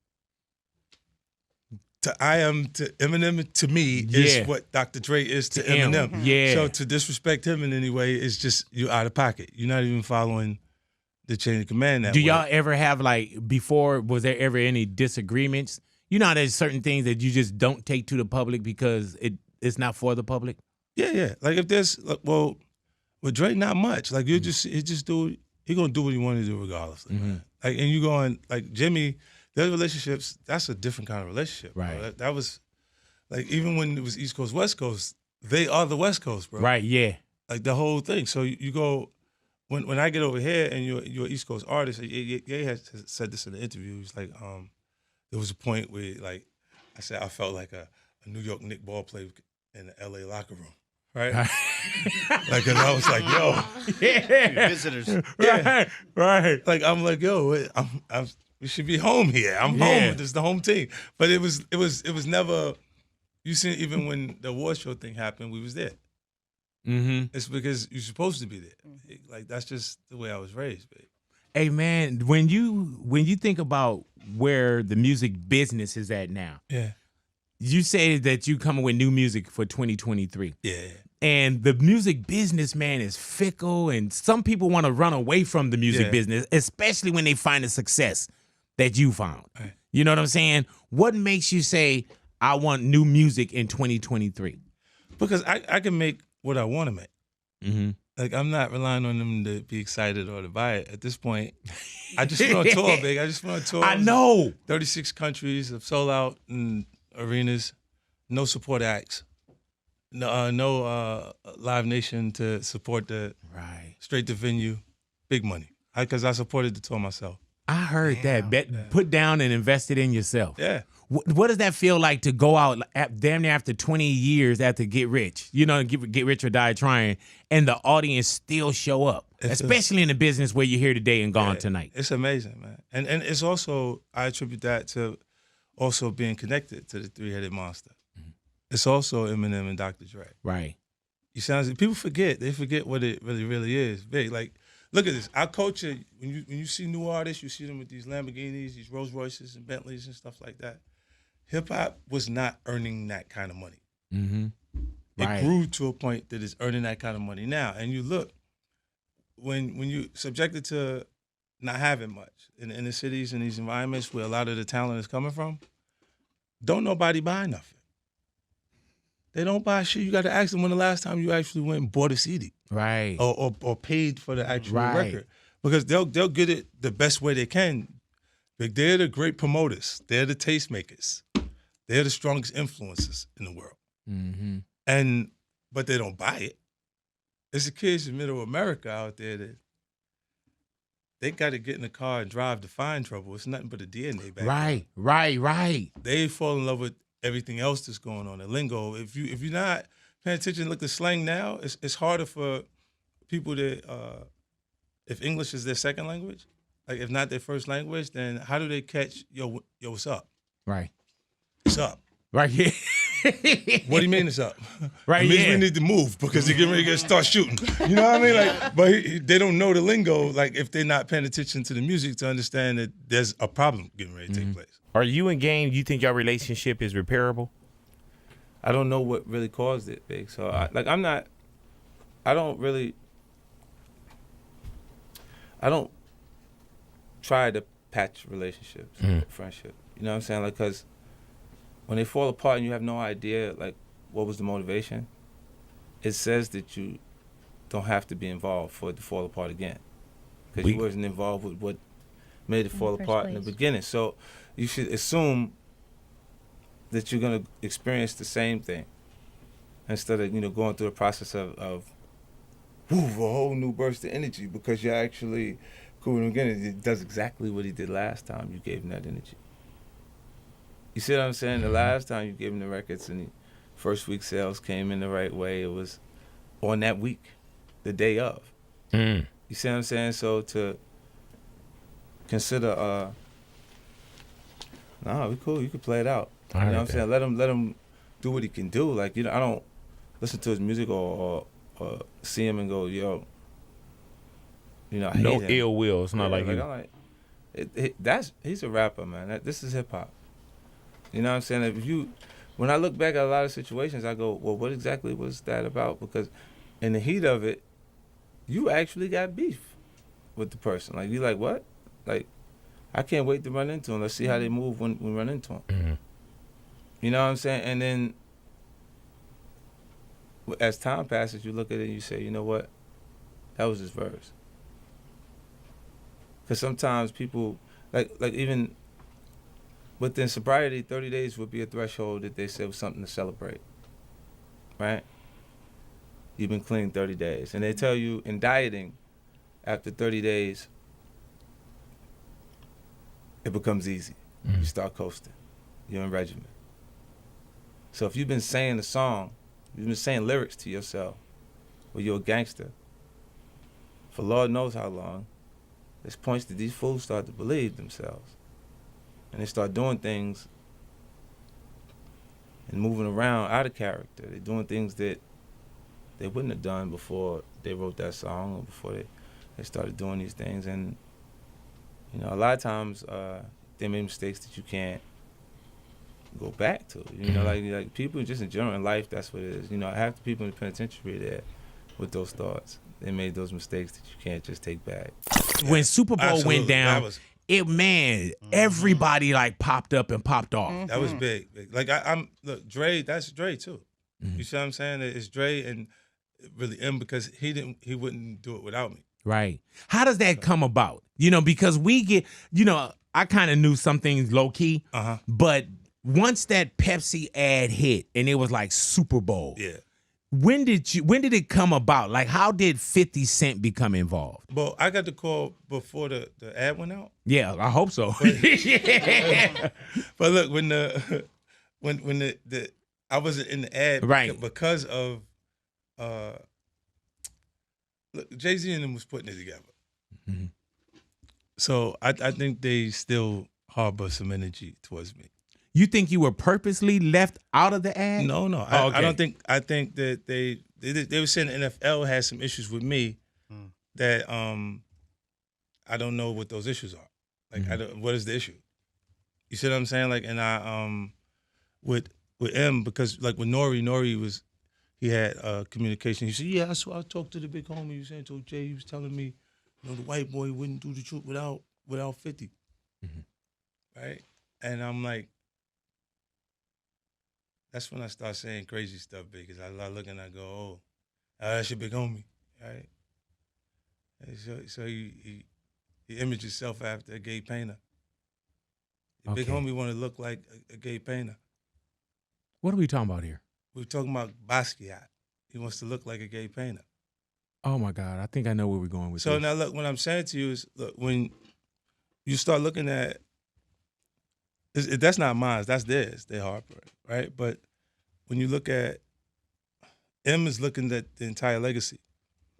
Eminem to me is what Dr. Dre is to Eminem. Yeah. So to disrespect him in any way is just, you're out of pocket. You're not even following the chain of command that way. Do y'all ever have, like, before, was there ever any disagreements? You know, there's certain things that you just don't take to the public because it's not for the public? Yeah. Like, if there's, well, with Dre, not much. Like, he gonna do what he want to do regardless. Man. Like, and you going, like, Jimmy, their relationships, that's a different kind of relationship. Right. Bro. That was, like, even when it was East Coast, West Coast, they are the West Coast, bro. Right, yeah. Like, the whole thing. So you go, when I get over here and you're an East Coast artist, Ye has said this in the interview. He's like, there was a point where, like, I said I felt like a New York Knicks ball player in the LA locker room. Right? Like, and I was like, yo. Yeah. Visitors. Yeah. Right. Like, I'm like, yo, we should be home here. I'm home. This is the home team. But it was never, you see, even when the award show thing happened, we was there. It's because you're supposed to be there. Like, that's just the way I was raised, babe. Hey, man, when you think about where the music business is at now, you say that you coming with new music for 2023. Yeah. And the music business, man, is fickle, and some people want to run away from the music business, especially when they find the success that you found. Right. You know what I'm saying? What makes you say, I want new music in 2023? Because I can make what I want to make. Like, I'm not relying on them to be excited or to buy it. At this point, I just want to tour, big. I just want to tour. I know. 36 countries, have sold out in arenas, no support acts, no Live Nation to support the straight to venue, big money. Because I supported the tour myself. I heard that. Put down and invested in yourself. Yeah. What does that feel like to go out damn near after 20 years after Get Rich? You know, get rich or die trying, and the audience still show up, especially in the business where you're here today and gone tonight. It's amazing, man. And it's also, I attribute that to also being connected to the three-headed monster. It's also Eminem and Dr. Dre. Right. You sound, people forget. They forget what it really is. Big. Like, look at this. Our culture, when you see new artists, you see them with these Lamborghinis, these Rolls Royces and Bentleys and stuff like that. Hip hop was not earning that kind of money. Mm-hmm. Right. It grew to a point that it's earning that kind of money now. And you look, when you subjected to not having much in the inner cities and these environments where a lot of the talent is coming from, don't nobody buy nothing. They don't buy shit. You got to ask them when the last time you actually went and bought a CD. Right. Or paid for the actual record. Because they'll get it the best way they can. Like, they're the great promoters. They're the tastemakers. They're the strongest influencers in the world. Mm-hmm. But they don't buy it. It's the kids in middle America out there that they got to get in the car and drive to find trouble. It's nothing but a DNA background. Right. They fall in love with everything else that's going on. The lingo. If you're not paying attention, look, the slang now, it's harder for people that if English is their second language, like if not their first language, then how do they catch yo what's up? Right. What's up? Right here. What do you mean it's up? Right. It means we need to move because they're getting ready to start shooting. You know what I mean? Like, but they don't know the lingo. Like, if they're not paying attention to the music to understand that there's a problem getting ready to take place. Are you and Game? You think your relationship is repairable? I don't know what really caused it, Big. So I don't try to patch relationships, friendship. You know what I'm saying? Like, because when they fall apart and you have no idea, like, what was the motivation, it says that you don't have to be involved for it to fall apart again. Because you wasn't involved with what made it fall apart in the beginning. So you should assume that you're going to experience the same thing instead of, going through a process of a whole new burst of energy because you're actually cool in the beginning. It does exactly what he did last time you gave him that energy. You see what I'm saying? The last time you gave him the records and the first week sales came in the right way, it was on that week, the day of. You see what I'm saying? So to consider, we cool. You can play it out. You know what I'm saying? Let him do what he can do. Like, I don't listen to his music or see him and go, yo, I hate him. No ill will. It's not like you. He's a rapper, man. This is hip hop. You know what I'm saying? When I look back at a lot of situations, I go, well, what exactly was that about? Because in the heat of it, you actually got beef with the person. Like, you like, what? Like, I can't wait to run into him. Let's see how they move when we run into him. Mm-hmm. You know what I'm saying? And then as time passes, you look at it and you say, you know what? That was his verse. Because sometimes people, like even within sobriety, 30 days would be a threshold that they said was something to celebrate, right? You've been clean 30 days. And they tell you in dieting, after 30 days, it becomes easy. You start coasting. You're in regimen. So if you've been saying a song, you've been saying lyrics to yourself, or you're a gangster, for Lord knows how long, there's points that these fools start to believe themselves. And they start doing things and moving around out of character. They're doing things that they wouldn't have done before they wrote that song or before they started doing these things. And, a lot of times they make mistakes that you can't go back to. Like people just in general in life, that's what it is. Half the people in the penitentiary there with those thoughts, they made those mistakes that you can't just take back. When SuperBowl went down, everybody like popped up and popped off. That was big. Like look, Dre, that's Dre too. You see what I'm saying? It's Dre and really him because he wouldn't do it without me. Right. How does that come about? Because we get, I kind of knew some things low key, but once that Pepsi ad hit and it was like SuperBowl. Yeah. When did it come about? Like, how did 50 Cent become involved? Well, I got the call before the ad went out. Yeah, I hope so. But look, when the I wasn't in the ad, right? Because of look, Jay-Z and them was putting it together. Mm-hmm. So I think they still harbor some energy towards me. You think you were purposely left out of the ad? No. Okay. I don't think. I think that they were saying the NFL has some issues with me that I don't know what those issues are. Like, what is the issue? You see what I'm saying? Like, and I with with M, because like with Nori he had communication. He said, yeah, I talked to the big homie. He said, told Jay, he was telling me, the white boy wouldn't do the truth without 50. Right? And I'm like, that's when I start saying crazy stuff, because I look and I go, oh, that's your big homie, right? And so he imaged himself after a gay painter. The big homie want to look like a gay painter. What are we talking about here? We're talking about Basquiat. He wants to look like a gay painter. Oh my God, I think I know where we're going with this. So now look, what I'm saying to you is, look, when you start looking at, that's not mine, that's theirs, their Harper, right? But when you look at, M is looking at the entire legacy.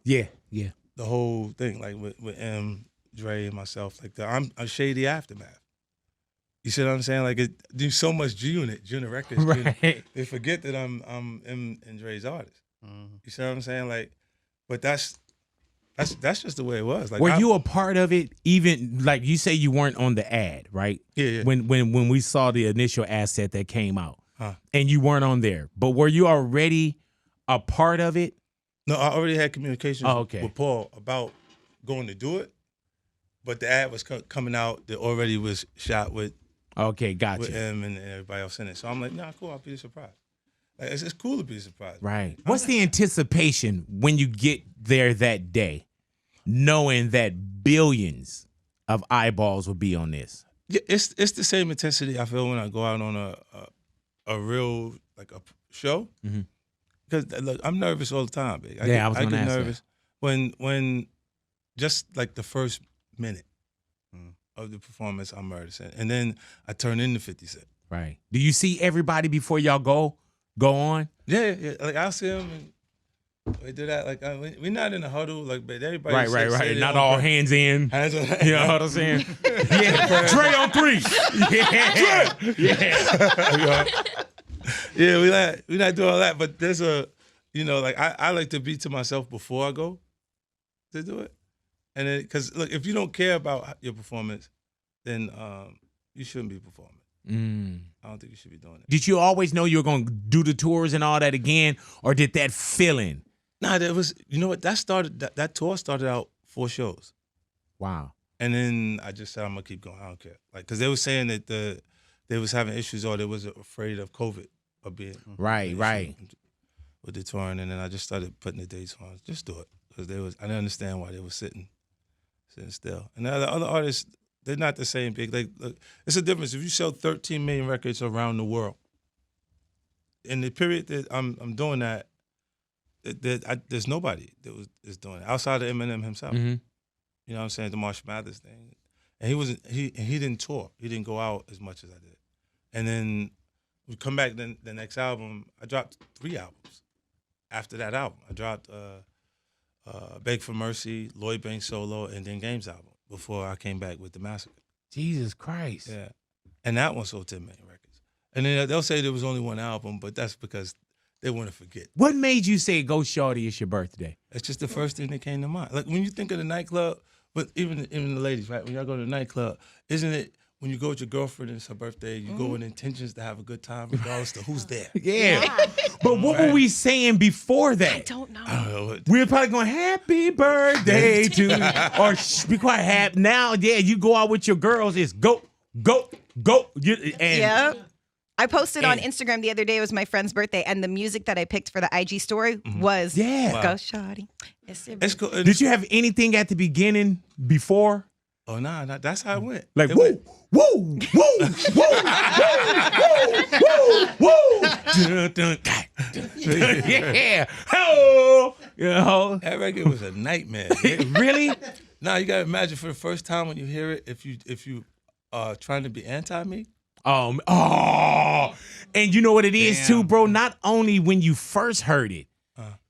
Yeah. The whole thing, like with M, Dre, and myself, like I'm a shady aftermath. You see what I'm saying? Like, there's so much G-Unit Records. Right. They forget that I'm M and Dre's artist. You see what I'm saying? Like, but that's just the way it was. Like, were you a part of it? Even like you say, you weren't on the ad, right? Yeah. When we saw the initial asset that came out, and you weren't on there, but were you already a part of it? No, I already had communications with Paul about going to do it, but the ad was coming out that already was shot with. Okay, gotcha. With him and everybody else in it. So I'm like, nah, cool, I'll be surprised. Like, it's cool to be surprised. Right. What's the anticipation when you get there that day, knowing that billions of eyeballs will be on this? Yeah, it's the same intensity I feel when I go out on a real, like a show. Because look, I'm nervous all the time, big. I get nervous when just like the first minute of the performance, I'm nervous, and then I turn into 50 Cent. Right. Do you see everybody before y'all go on? Yeah. Like I'll see them and we do that. Like we're not in a huddle, like, but everybody. Right. Not all hands in. Hands on. You know what I'm saying? Yeah. Dre on 3. Yeah. Yeah, we not doing all that, but there's a, like I like to be to myself before I go to do it. And then, because look, if you don't care about your performance, then you shouldn't be performing. I don't think you should be doing it. Did you always know you were going to do the tours and all that again, or did that feeling? Nah, there was. You know what? That tour started out 4 shows. Wow. And then I just said I'm gonna keep going. I don't care. Like, because they were saying that they was having issues or they was afraid of COVID or being right with the touring, and then I just started putting the dates on. Just do it, because I didn't understand why they were sitting still. And the other artists, they're not the same big. Like, look, it's a difference. If you sell 13 million records around the world, in the period that I'm doing that, there's nobody that is doing it outside of Eminem himself. You know what I'm saying? The Marshall Mathers thing, and he didn't tour. He didn't go out as much as I did. And then we come back. Then the next album, I dropped 3 albums. After that album, I dropped Beg for Mercy, Lloyd Banks solo, and then Games album before I came back with The Massacre. Jesus Christ. Yeah. And that one sold 10 million records. And then they'll say there was only 1 album, but that's because they want to forget. What made you say, go shorty, it's your birthday? It's just the first thing that came to mind. Like, when you think of the nightclub, but even the ladies, right? When y'all go to the nightclub, isn't it when you go with your girlfriend and it's her birthday, you go with intentions to have a good time regardless of who's there? Yeah. But what were we saying before that? I don't know. I don't know. We were probably going, happy birthday to you. Or be quite happy. Now, you go out with your girls, it's go. Yeah. I posted on Instagram the other day, it was my friend's birthday, and the music that I picked for the IG story was Go Shawty. It's cool. Did you have anything at the beginning before? Oh, nah, that's how it went. Like, woo, woo, woo, woo. Yeah. Oh, that record was a nightmare. Really? Nah, you gotta imagine, for the first time when you hear it, if you trying to be anti-me. And you know what it is too, bro? Not only when you first heard it,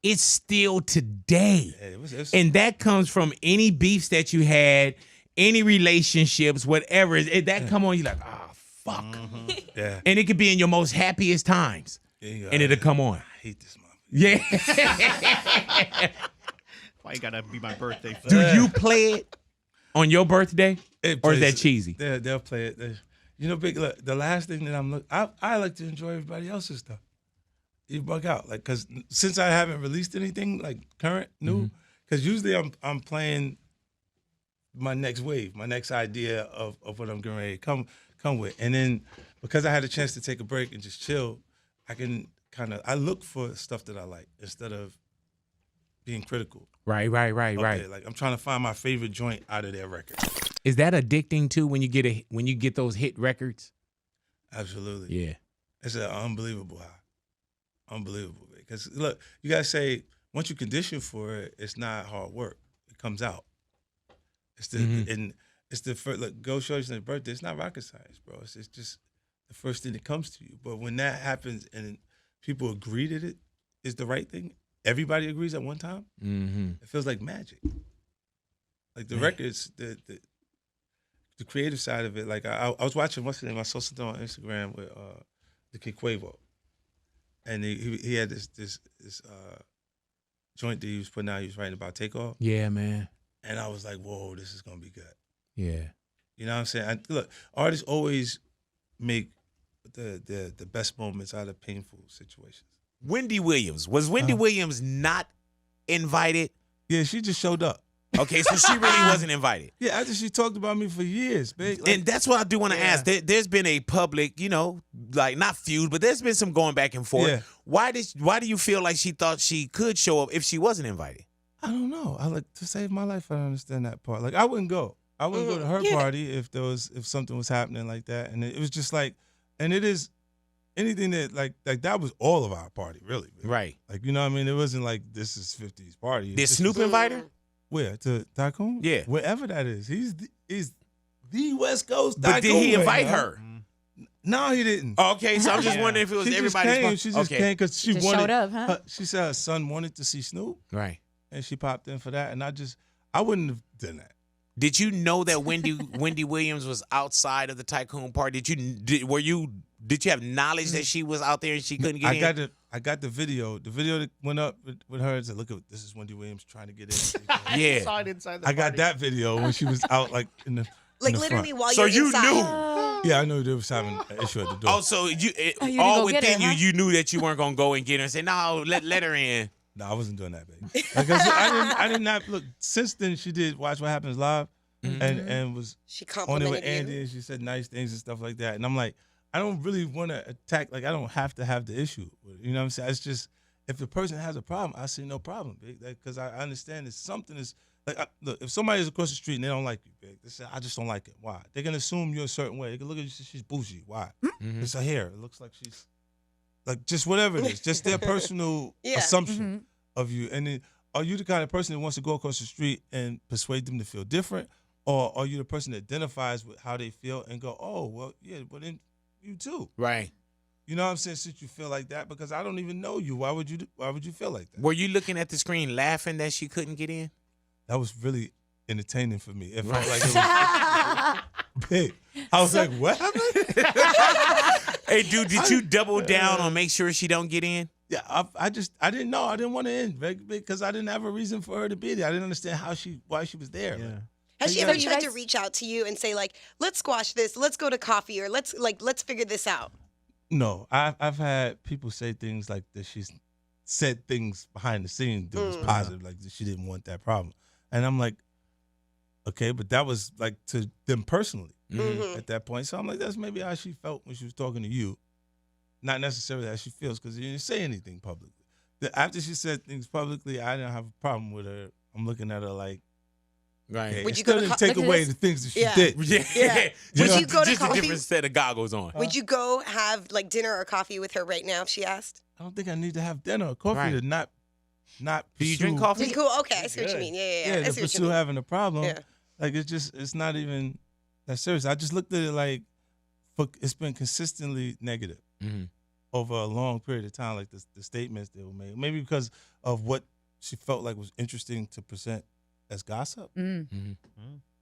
it's still today. Yeah, and that comes from any beefs that you had, any relationships, whatever. That come on, you're like, fuck. Yeah. And it could be in your most happiest times. And it'll come on. I hate this motherfucker. Yeah. Why you gotta be my birthday? Do you play it on your birthday? Or is that cheesy? They'll play it. You know, Big, look, the last thing that I like to enjoy everybody else's stuff. You bug out, like, because since I haven't released anything like current, new, because usually I'm playing my next wave, my next idea of what I'm getting ready to come with, and then because I had a chance to take a break and just chill, I can I look for stuff that I like instead of being critical. Right. Like I'm trying to find my favorite joint out of their record. Is that addicting too when you get those hit records? Absolutely. Yeah. It's an unbelievable high. Unbelievable. Because look, you gotta say once you condition for it, it's not hard work. It comes out. It's the and it's the first. Look, Go Shorty's birthday. It's not rocket science, bro. It's just the first thing that comes to you. But when that happens and people agree that it is the right thing, everybody agrees at one time. It feels like magic. Like the records, the creative side of it. Like I was watching what's the name? I saw something on Instagram with the kid Quavo, and he had this joint that he was putting out. He was writing about Takeoff. Yeah, man. And I was like, whoa, this is gonna be good. Yeah. You know what I'm saying? Look, artists always make the best moments out of painful situations. Wendy Williams. Was Wendy Williams not invited? Yeah, she just showed up. Okay, so she really wasn't invited. Yeah, after she talked about me for years, babe. Like, and that's what I do want to ask. There's been a public, like not feud, but there's been some going back and forth. Yeah. Why do you feel like she thought she could show up if she wasn't invited? I don't know. I like to save my life. I don't understand that part. Like I wouldn't go. I wouldn't go to her party if something was happening like that. And it was just like, and it is anything that like that was all of our party, really. Right. Like, you know what I mean? It wasn't like this is 50's party. Did Snoop invite her? Where? To Tycoon? Yeah. Wherever that is. He's the West Coast Tycoon. But did he invite her? No, he didn't. Okay, so I'm just wondering if it was everybody's. She just came because she wanted. Showed up, huh? She said her son wanted to see Snoop. Right. And she popped in for that, and I wouldn't have done that. Did you know that Wendy Williams was outside of the Tycoon party? Did you have knowledge that she was out there and she couldn't get in? I got the video. The video that went up with her and said, "Look, this is Wendy Williams trying to get in." Yeah, I got that video when she was out like in the like in the literally front. while so you're you inside. knew. Yeah, I knew they was having an issue at the door. Oh, so you all go get within her, huh? you knew that you weren't gonna go and get her and say, "No, let her in." No, I wasn't doing that, baby. Like I did not look. Since then, she did Watch What Happens Live, and was She on it complimented with Andy, you. and she said nice things and stuff like that. And I'm like, I don't really want to attack. Like I don't have to have the issue. You know what I'm saying? It's just if the person has a problem, I see no problem, big. Because I understand that something is like look. If somebody's across the street and they don't like you, big, they say I just don't like it. Why? They can assume you're a certain way. They can look at you and say she's bougie. Why? It's her hair. It looks like she's like just whatever it is. Just their personal assumption of you. And then are you the kind of person that wants to go across the street and persuade them to feel different? Or are you the person that identifies with how they feel and go, oh, well, yeah, but then you too. Right. You know what I'm saying? Since you feel like that, because I don't even know you. Why would you feel like that? Were you looking at the screen laughing that she couldn't get in? That was really entertaining for me. It felt like it was big. I was like, what happened? Hey, dude, did you double down on make sure she don't get in? Yeah, I didn't know. I didn't want to end because I didn't have a reason for her to be there. I didn't understand why she was there. Yeah. Like, Has she ever tried to reach out to you and say like, let's squash this, let's go to coffee, or let's figure this out? No, I've had people say things like that. She's said things behind the scenes that was positive, like that she didn't want that problem, and I'm like, okay, but that was like to them personally at that point. So I'm like, that's maybe how she felt when she was talking to you, not necessarily how she feels because she didn't say anything publicly. After she said things publicly, I didn't have a problem with her. I'm looking at her like. Right. Okay, Would you still go to didn't take away the things that she did. Yeah. Would you go to just coffee? a different set of goggles on. Would you go have like dinner or coffee with her right now if she asked? I don't think I need to have dinner or coffee to not. Do you drink coffee? Cool. Okay, I see what you mean. Yeah. I to see what you pursue mean. having a problem. Yeah. Like it's not even that serious. I just looked at it like it's been consistently negative over a long period of time. Like the statements that were made, maybe because of what she felt like was interesting to present as gossip. You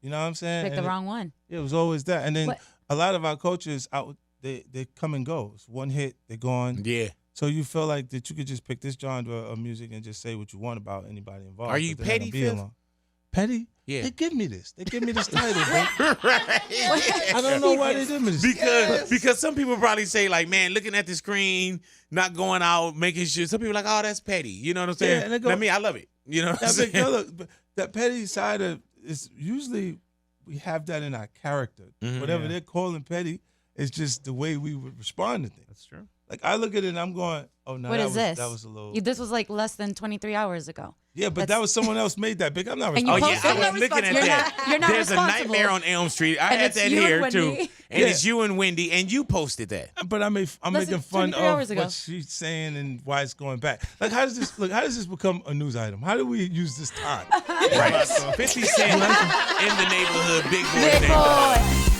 know what I'm saying? Pick the wrong one. It was always that. And then What? a lot of our coaches out they come and go. It's one hit, they're gone. Yeah. So you feel like that you could just pick this genre of music and just say what you want about anybody involved. Are you but they're not petty, gonna be Fifth? along. petty. Yeah. They give me this. They give me this title, bro. Right. I don't know why they give me this. Because some people probably say like, man, looking at the screen, not going out, making sure. Some people are like, oh, that's petty. You know what I'm saying? Yeah, and I mean, I love it. You know what I'm saying? Look, but that petty side of is usually we have that in our character. Whatever they're calling petty is just the way we would respond to things. That's true. Like I look at it and I'm going, oh no, What is this? That was a little. This was like less than 23 hours ago. Yeah, but that was someone else made that big. I'm not And you responsible. posted I was looking at that. You're not There's a responsible. Nightmare on Elm Street. I And had it's that you and here too. Wendy. And it's you and Wendy, and you posted that. But I'm Less making than fun 23 hours of ago. what she's saying and why it's going back. Like, how does this become a news item? How do we use this time? Right. 50 Cent in the neighborhood, big boy Big neighborhood. boy.